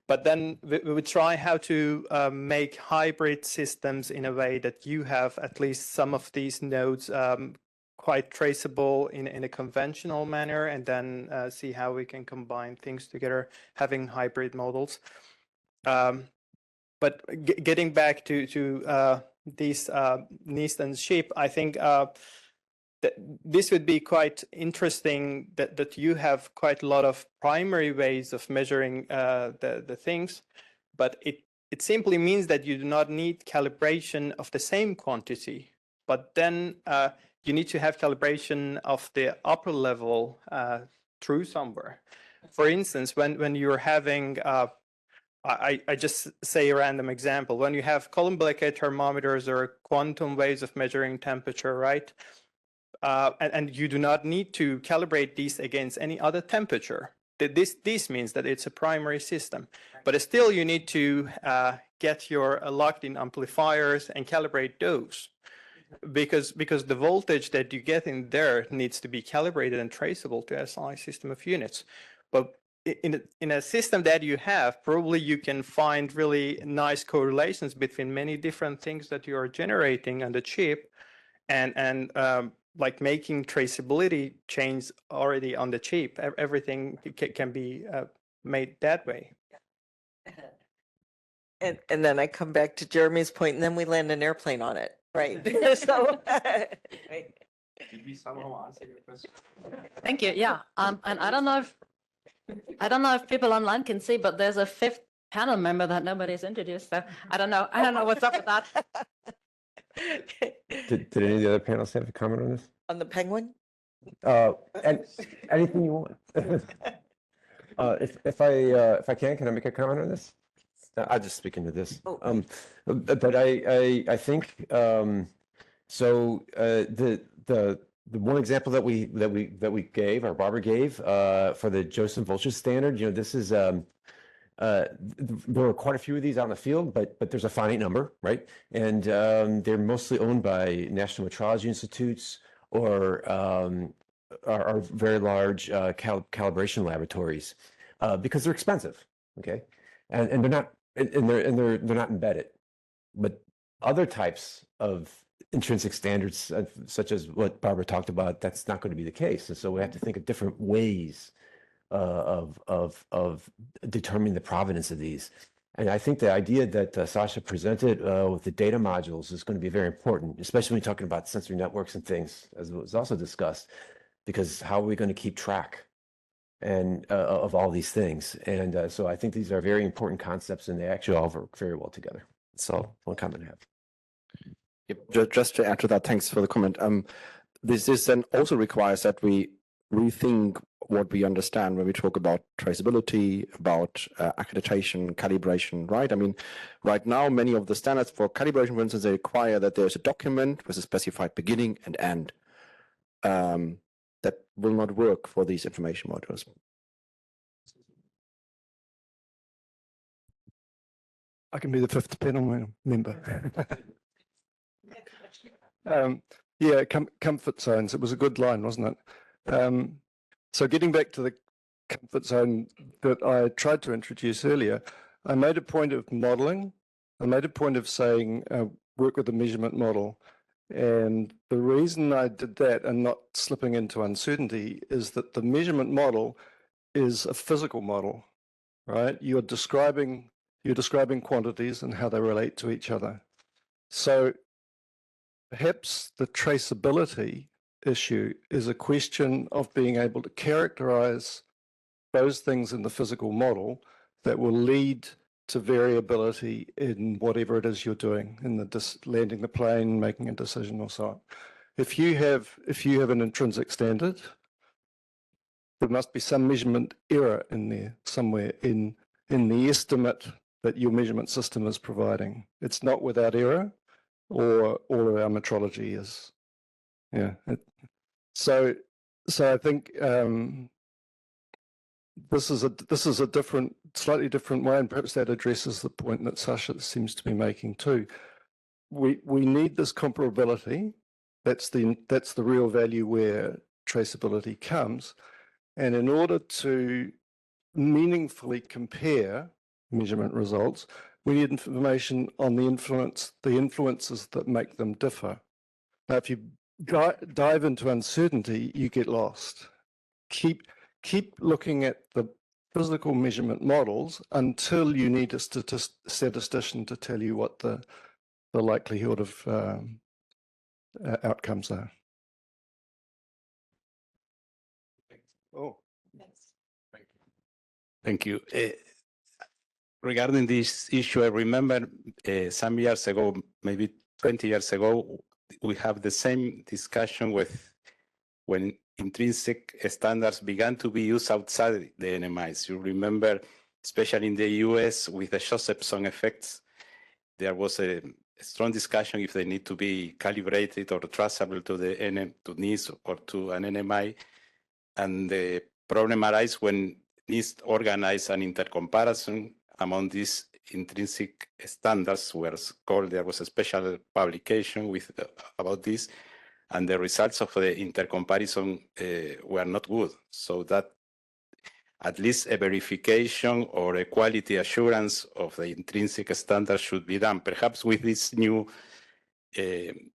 But then we would try how to make hybrid systems in a way that you have at least some of these nodes quite traceable in a conventional manner, and then see how we can combine things together, having hybrid models. But getting back to these NIST and SHIP, I think that this would be quite interesting, that you have quite a lot of primary ways of measuring the things, but it simply means that you do not need calibration of the same quantity, but then you need to have calibration of the upper level through somewhere. For instance, when you're having, I just say a random example, when you have column bouquet thermometers or quantum ways of measuring temperature, right? And you do not need to calibrate these against any other temperature. This means that it's a primary system, but still you need to get your locked-in amplifiers and calibrate those, because the voltage that you get in there needs to be calibrated and traceable to SI system of units. But in a system that you have, probably you can find really nice correlations between many different things that you are generating on the chip, and like making traceability chains already on the chip. Everything can be made that way. And then I come back to Jeremy's point, and then we land an airplane on it, right? So, right. Did we somehow answer your question? Thank you. Yeah. And I don't know if people online can see, but there's a fifth panel member that nobody's introduced. So I don't know what's up with that. Did any of the other panelists have a comment on this? On the penguin? And anything you want. If I can I make a comment on this? I'll just speak into this. Oh. But I think, so, the one example that we gave, or Barbara gave, for the Joseph Volch's standard, you know, this is, there are quite a few of these out in the field, but there's a finite number, right? And they're mostly owned by national metrology institutes or are very large calibration laboratories because they're expensive, okay? And they're not they're not embedded. But other types of intrinsic standards, such as what Barbara talked about, that's not going to be the case. And so we have to think of different ways of determining the provenance of these. And I think the idea that Sasha presented with the data modules is going to be very important, especially when you're talking about sensory networks and things, as was also discussed, because how are we going to keep track and of all these things? And so I think these are very important concepts, and they actually all work very well together. So one comment I have. Yep. Just to add to that, thanks for the comment. This then also requires that we rethink what we understand when we talk about traceability, about accreditation, calibration, right? I mean, right now, many of the standards for calibration, for instance, they require that there's a document with a specified beginning and end. That will not work for these information modules. I can be the fifth panel member. Yeah, comfort zones. It was a good line, wasn't it? So getting back to the comfort zone that I tried to introduce earlier, I made a point of modeling. I made a point of saying work with the measurement model. And the reason I did that and not slipping into uncertainty is that the measurement model is a physical model, right? You're describing quantities and how they relate to each other. So perhaps the traceability issue is a question of being able to characterize those things in the physical model that will lead to variability in whatever it is you're doing, in the landing the plane, making a decision, or so on. If you have an intrinsic standard, there must be some measurement error in there somewhere in the estimate that your measurement system is providing. It's not without error, or all of our metrology is. Yeah. So I think this is a slightly different way, and perhaps that addresses the point that Sasha seems to be making too. We need this comparability. That's the real value where traceability comes. And in order to meaningfully compare measurement results, we need information on the influences that make them differ. Now, if you dive into uncertainty, you get lost. Keep looking at the physical measurement models until you need a statistician to tell you what the likelihood of outcomes are. Oh, thank you. Regarding this issue, I remember some years ago, maybe 20 years ago, we have the same discussion when intrinsic standards began to be used outside the NMIs. You remember, especially in the US with the Josephson effects, there was a strong discussion if they need to be calibrated or traceable to NIST or to an NMI. And the problem arises when NIST organized an intercomparison among these intrinsic standards there was a special publication about this, and the results of the intercomparison were not good. So that at least a verification or a quality assurance of the intrinsic standard should be done. Perhaps with these new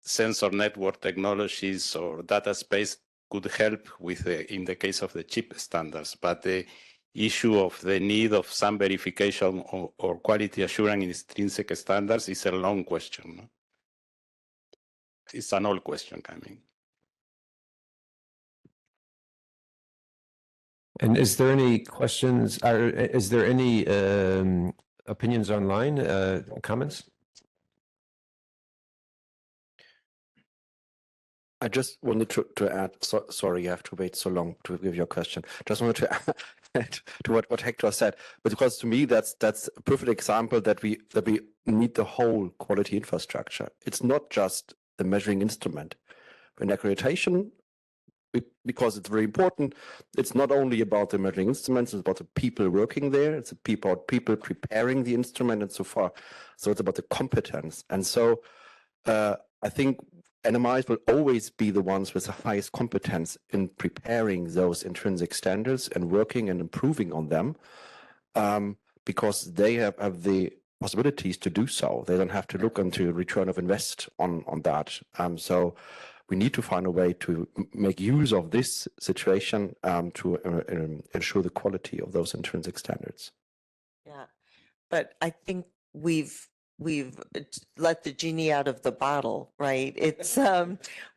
sensor network technologies or data space could help with in the case of the chip standards, but the issue of the need of some verification or quality assurance in intrinsic standards is a long question. No? It's an old question coming. And is there any questions, or is there any opinions online, comments? I just wanted to add, sorry, you have to wait so long to give your question. Just wanted to add to what Hector said, because to me, that's a perfect example that we need the whole quality infrastructure. It's not just the measuring instrument. In accreditation, because it's very important, it's not only about the measuring instruments, it's about the people working there, it's about people preparing the instrument and so far. So it's about the competence. And so I think NMIs will always be the ones with the highest competence in preparing those intrinsic standards and working and improving on them, because they have the possibilities to do so. They don't have to look into return of invest on that. So we need to find a way to make use of this situation to ensure the quality of those intrinsic standards. Yeah, but I think we've let the genie out of the bottle, right? It's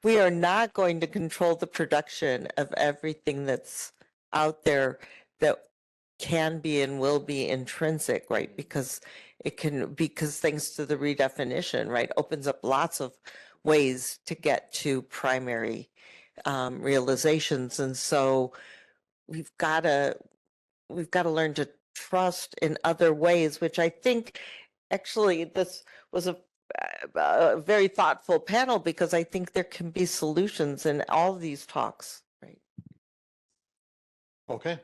we are not going to control the production of everything that's out there that can be and will be intrinsic, right? Because thanks to the redefinition, right, opens up lots of ways to get to primary realizations. And so we've got to learn to trust in other ways, which I think actually this was a very thoughtful panel, because I think there can be solutions in all of these talks, right? Okay.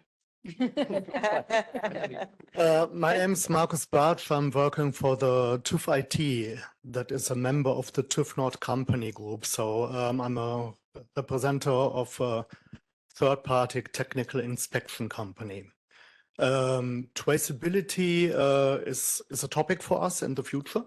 My name is Markus Bartsch. I'm working for the TÜV IT, that is a member of the TÜV Nord company group. So I'm a representative of a third-party technical inspection company. Traceability is a topic for us in the future.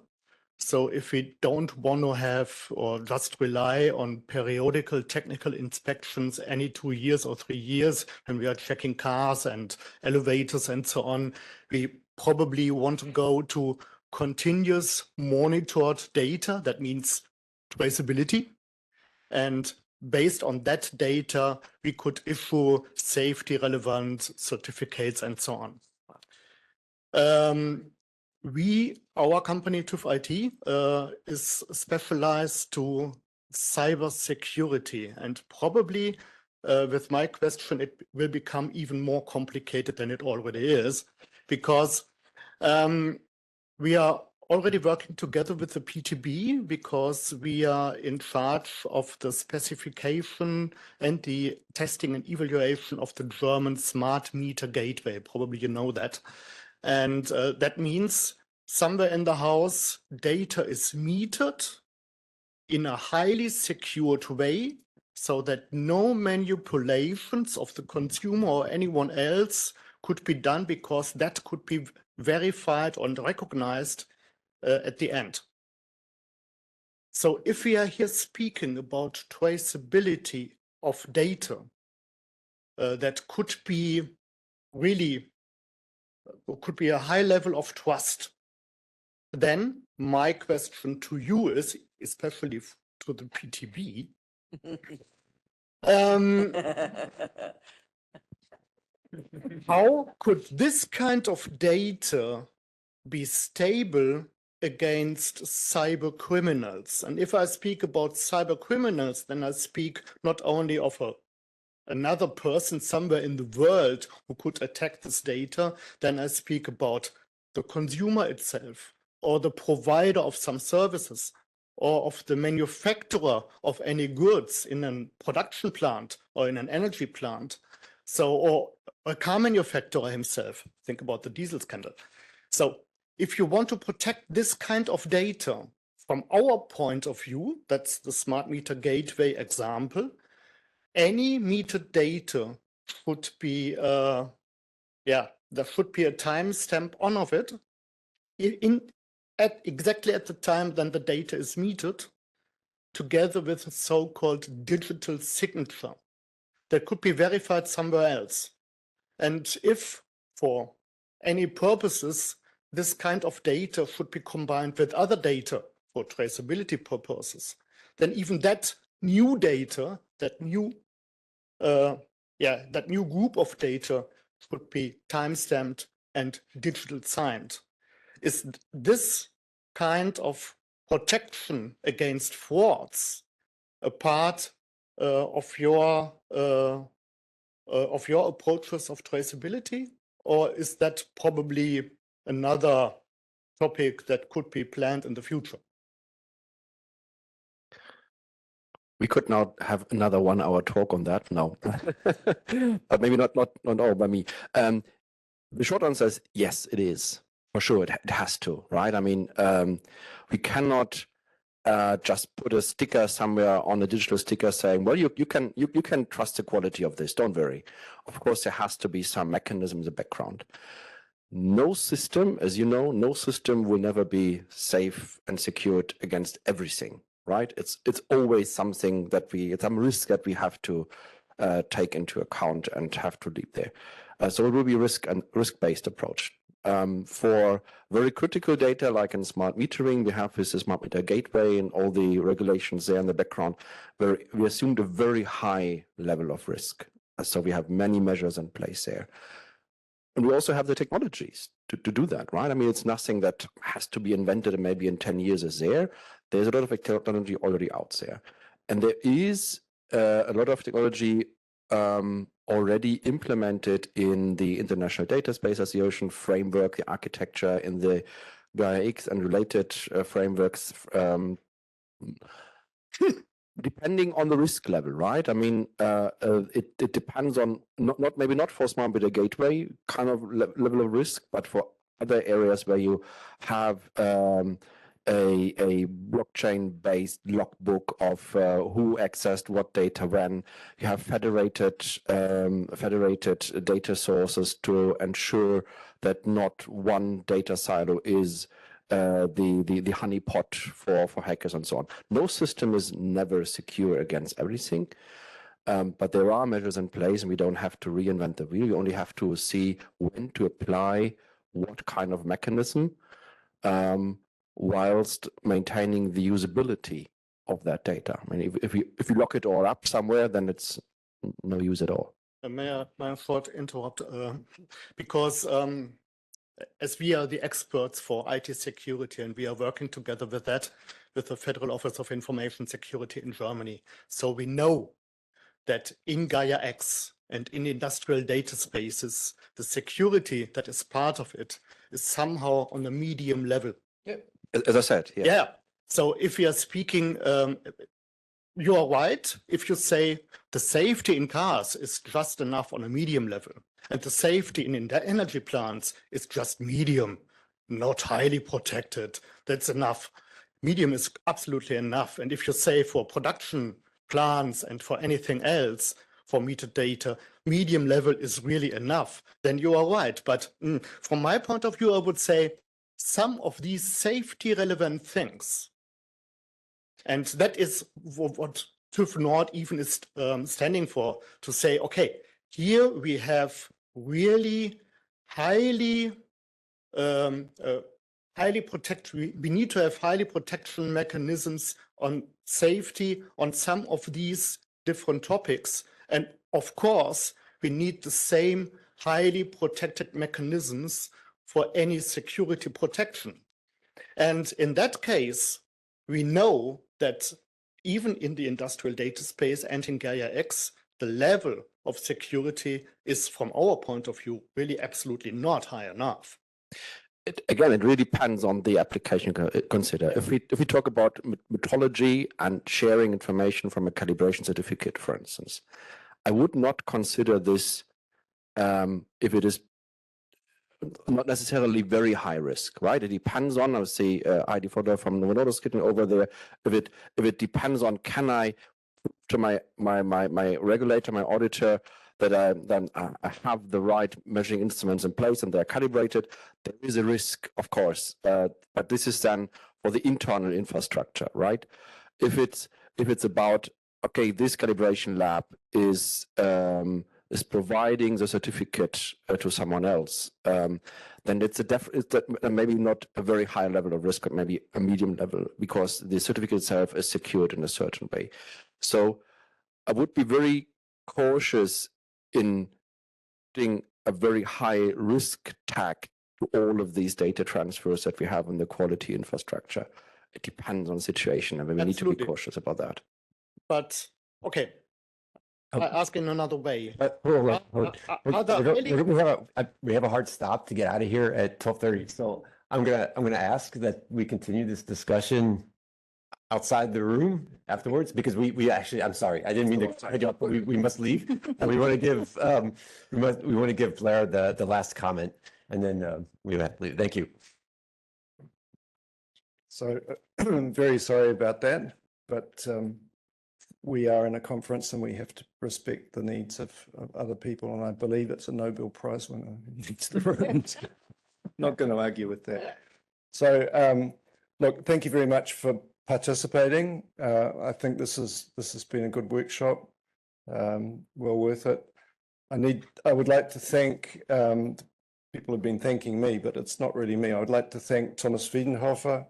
So if we don't want to have or just rely on periodical technical inspections any 2 years or 3 years, and we are checking cars and elevators and so on, we probably want to go to continuous monitored data. That means traceability. And based on that data, we could issue safety relevant certificates and so on. Our company, TÜV IT, is specialized to cybersecurity, and probably with my question, it will become even more complicated than it already is, because we are already working together with the PTB, because we are in charge of the specification and the testing and evaluation of the German smart meter gateway. Probably you know that. And that means somewhere in the house, data is metered in a highly secured way, so that no manipulations of the consumer or anyone else could be done, because that could be verified and recognized at the end. So if we are here speaking about traceability of data, that could be really could be a high level of trust, then my question to you is, especially to the PTB, how could this kind of data be stable against cyber criminals? And if I speak about cyber criminals, then I speak not only of another person somewhere in the world who could attack this data, then I speak about the consumer itself, or the provider of some services, or of the manufacturer of any goods in a production plant or in an energy plant. So, or a car manufacturer himself. Think about the diesel scandal. So if you want to protect this kind of data, from our point of view, that's the smart meter gateway example, any meter data should be, there should be a timestamp on of it exactly at the time then the data is metered, together with a so-called digital signature that could be verified somewhere else. And if for any purposes, this kind of data should be combined with other data for traceability purposes, then even that new data, that new group of data should be timestamped and digital signed. Is this kind of protection against frauds a part of your approaches of traceability, or is that probably another topic that could be planned in the future? We could now have another 1 hour talk on that. No, but maybe not all by me. The short answer is yes, it is for sure. It has to, right? I mean, we cannot just put a sticker somewhere on a digital sticker saying, well, you can trust the quality of this. Don't worry. Of course, there has to be some mechanism in the background. No system, as you know, no system will never be safe and secured against everything, right? It's always something that some risk that we have to take into account and have to leave there. So it will be risk-based approach. For very critical data, like in smart metering, we have this smart meter gateway and all the regulations there in the background, where we assumed a very high level of risk. So we have many measures in place there. And we also have the technologies to do that, right? I mean, it's nothing that has to be invented and maybe in 10 years is there. There's a lot of technology already out there. And there is a lot of technology already implemented in the International Data Space Association framework, the architecture in the Gaia-X and related frameworks, depending on the risk level, right? I mean, it depends on maybe not for smart meter gateway kind of level of risk, but for other areas where you have a blockchain-based logbook of who accessed what data when. You have federated data sources to ensure that not one data silo is the honeypot for hackers and so on. No system is never secure against everything, but there are measures in place, and we don't have to reinvent the wheel. We only have to see when to apply what kind of mechanism, whilst maintaining the usability of that data. I mean, if you lock it all up somewhere, then it's no use at all. May I interrupt? Because as we are the experts for IT security, and we are working together with the Federal Office of Information Security in Germany. So we know that in Gaia-X and in industrial data spaces, the security that is part of it is somehow on a medium level. Yeah. As I said, yeah. Yeah. So if we are speaking, you are right if you say the safety in cars is just enough on a medium level, and the safety in the energy plants is just medium, not highly protected. That's enough. Medium is absolutely enough. And if you say for production plants and for anything else, for meter data, medium level is really enough, then you are right. But from my point of view, I would say some of these safety relevant things, and that is what TÜV Nord even is standing for, to say, okay, here we have really highly protected, we need to have highly protection mechanisms on safety on some of these different topics. And of course, we need the same highly protected mechanisms for any security protection. And in that case, we know that even in the industrial data space and in Gaia-X, the level of security is, from our point of view, really absolutely not high enough. Again, it really depends on the application you consider. If we talk about metrology and sharing information from a calibration certificate, for instance, I would not consider this if it is not necessarily very high risk, right? It depends on, I see Heidi Fodder from Novo Nordisk getting over there. If it depends on, can I to my regulator, my auditor, that I have the right measuring instruments in place and they're calibrated, there is a risk, of course, but this is then for the internal infrastructure, right? If it's about, okay, this calibration lab is providing the certificate to someone else, then it's maybe not a very high level of risk, but maybe a medium level, because the certificate itself is secured in a certain way. So I would be very cautious in putting a very high risk tag to all of these data transfers that we have in the quality infrastructure. It depends on the situation, and we need to be cautious about that. But okay, I ask in another way. Hold on, hold on. Are there really- We have a hard stop to get out of here at 12:30. So I'm gonna ask that we continue this discussion outside the room afterwards, because we actually, I'm sorry, I didn't mean to cut you off, but we must leave. And we want to give, we want to give Blair the last comment, and then we have to leave. Thank you. So I'm very sorry about that, but we are in a conference and we have to respect the needs of other people. And I believe it's a Nobel Prize winner who needs the room. Not going to argue with that. So look, thank you very much for participating. I think this has been a good workshop, well worth it. I would like to thank, people have been thanking me, but it's not really me. I would like to thank Thomas Wiedenhofer,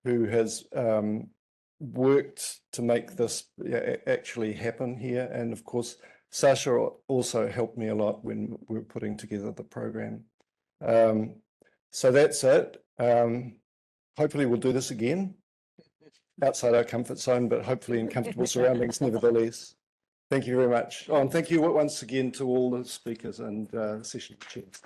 who has worked to make this actually happen here. And of course, Sasha also helped me a lot when we were putting together the program. So that's it. Hopefully we'll do this again outside our comfort zone, but hopefully in comfortable surroundings nevertheless. Thank you very much. Oh, and thank you once again to all the speakers and session chairs.